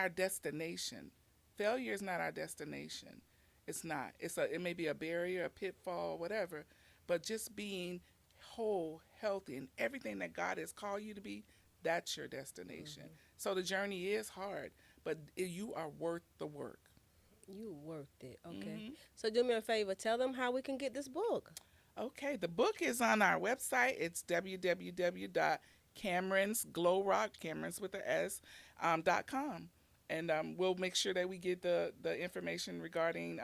destination. Failure is not our destination. It's not. It may be a barrier, a pitfall, whatever. But just being whole, healthy, and everything that God has called you to be, that's your destination. Mm-hmm. So the journey is hard, but you are worth the work. You worked it. Okay. Mm-hmm. So do me a favor. Tell them how we can get this book. Okay. The book is on our website. It's www.cameronsglowrock, Camerons with a S, .com. And we'll make sure that we get the information regarding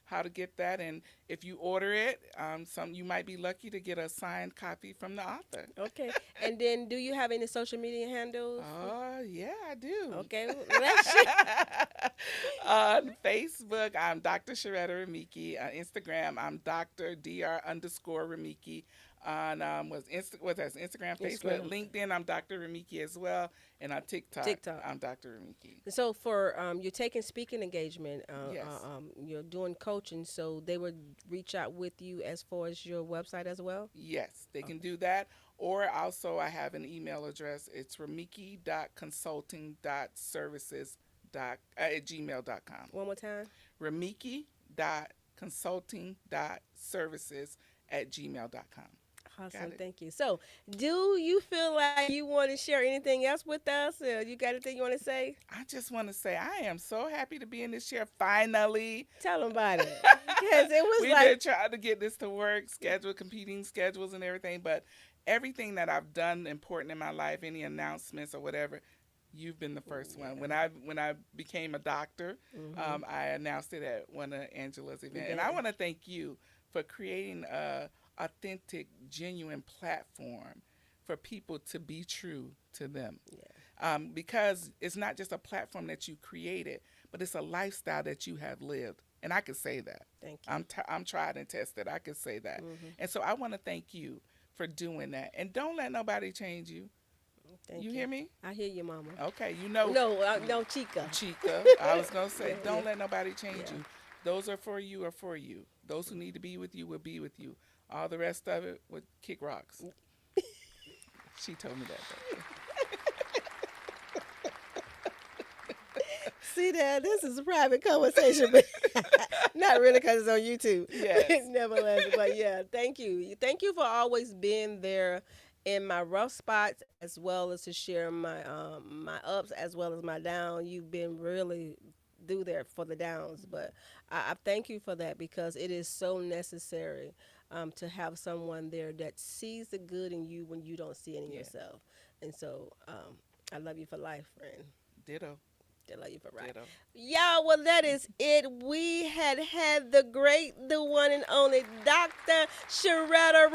how to get that. And if you order it, you might be lucky to get a signed copy from the author. Okay. And then do you have any social media handles? Oh, yeah, I do. Okay. Well, that's it. On Facebook, I'm Dr. Sharetta Remikie. On Instagram, I'm Dr. _Remikie. On Instagram, Facebook, LinkedIn, I'm Dr. Remikie as well. And on TikTok. I'm Dr. Remikie. So for you're taking speaking engagement, Yes. You're doing coaching, so they would reach out with you as far as your website as well? Yes, they can do that. Or also I have an email address. It's remikie.consulting.services at gmail.com. One more time. remikie.consulting.services at gmail.com. Awesome, thank you. So, do you feel like you want to share anything else with us? You got anything you want to say? I just want to say I am so happy to be in this chair finally. Tell them about it. Because it was We've been trying to get this to work, competing schedules and everything, but everything that I've done important in my life, any announcements or whatever, you've been the first one. When I became a doctor, mm-hmm. I announced it at one of Angela's events. And I want to thank you for creating a authentic, genuine platform for people to be true to them. Yeah. Because it's not just a platform that you created, but it's a lifestyle that you have lived. And I can say that. Thank you. I'm tried and tested. I can say that. Mm-hmm. And so I want to thank you for doing that. And don't let nobody change you. Thank You hear me? I hear you, Mama. Okay, you know. No, Chica. Chica. I was going to say, don't let nobody change you. Those are for you. Those who need to be with you will be with you. All the rest of it would kick rocks. She told me that. See that? This is a private conversation, but not really because it's on YouTube. Yes. Nevertheless, but yeah, thank you. Thank you for always being there in my rough spots as well as to share my ups as well as my down. You've been really do there for the downs, but I thank you for that because it is so necessary to have someone there that sees the good in you when you don't see it in Yes. yourself. And so I love you for life, friend. Ditto. I love you for right. Ditto. Y'all, well, that is it. We had the great, the one and only Dr. Sharetta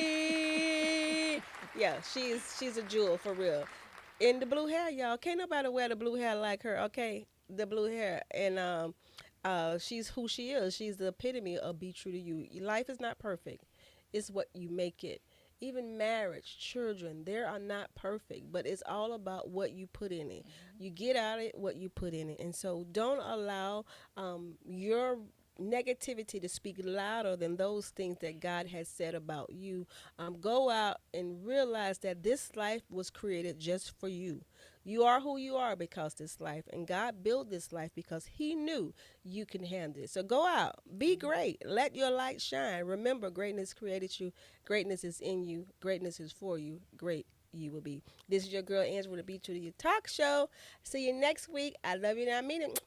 Remikie. Yeah, she's a jewel for real. In the blue hair, y'all. Can't nobody wear the blue hair like her, okay? The blue hair. And she's who she is. She's the epitome of be true to you. Your life is not perfect. It's what you make it. Even marriage, children, they are not perfect, but it's all about what you put in it. You get out of it what you put in it. And so don't allow your negativity to speak louder than those things that God has said about you. Go out and realize that this life was created just for you. You are who you are because this life, and God built this life because He knew you can handle it. So go out, be great, let your light shine. Remember, greatness created you, greatness is in you, greatness is for you. Great you will be. This is your girl Angela with the BTrue2U Talk Show. See you next week. I love you and I mean it.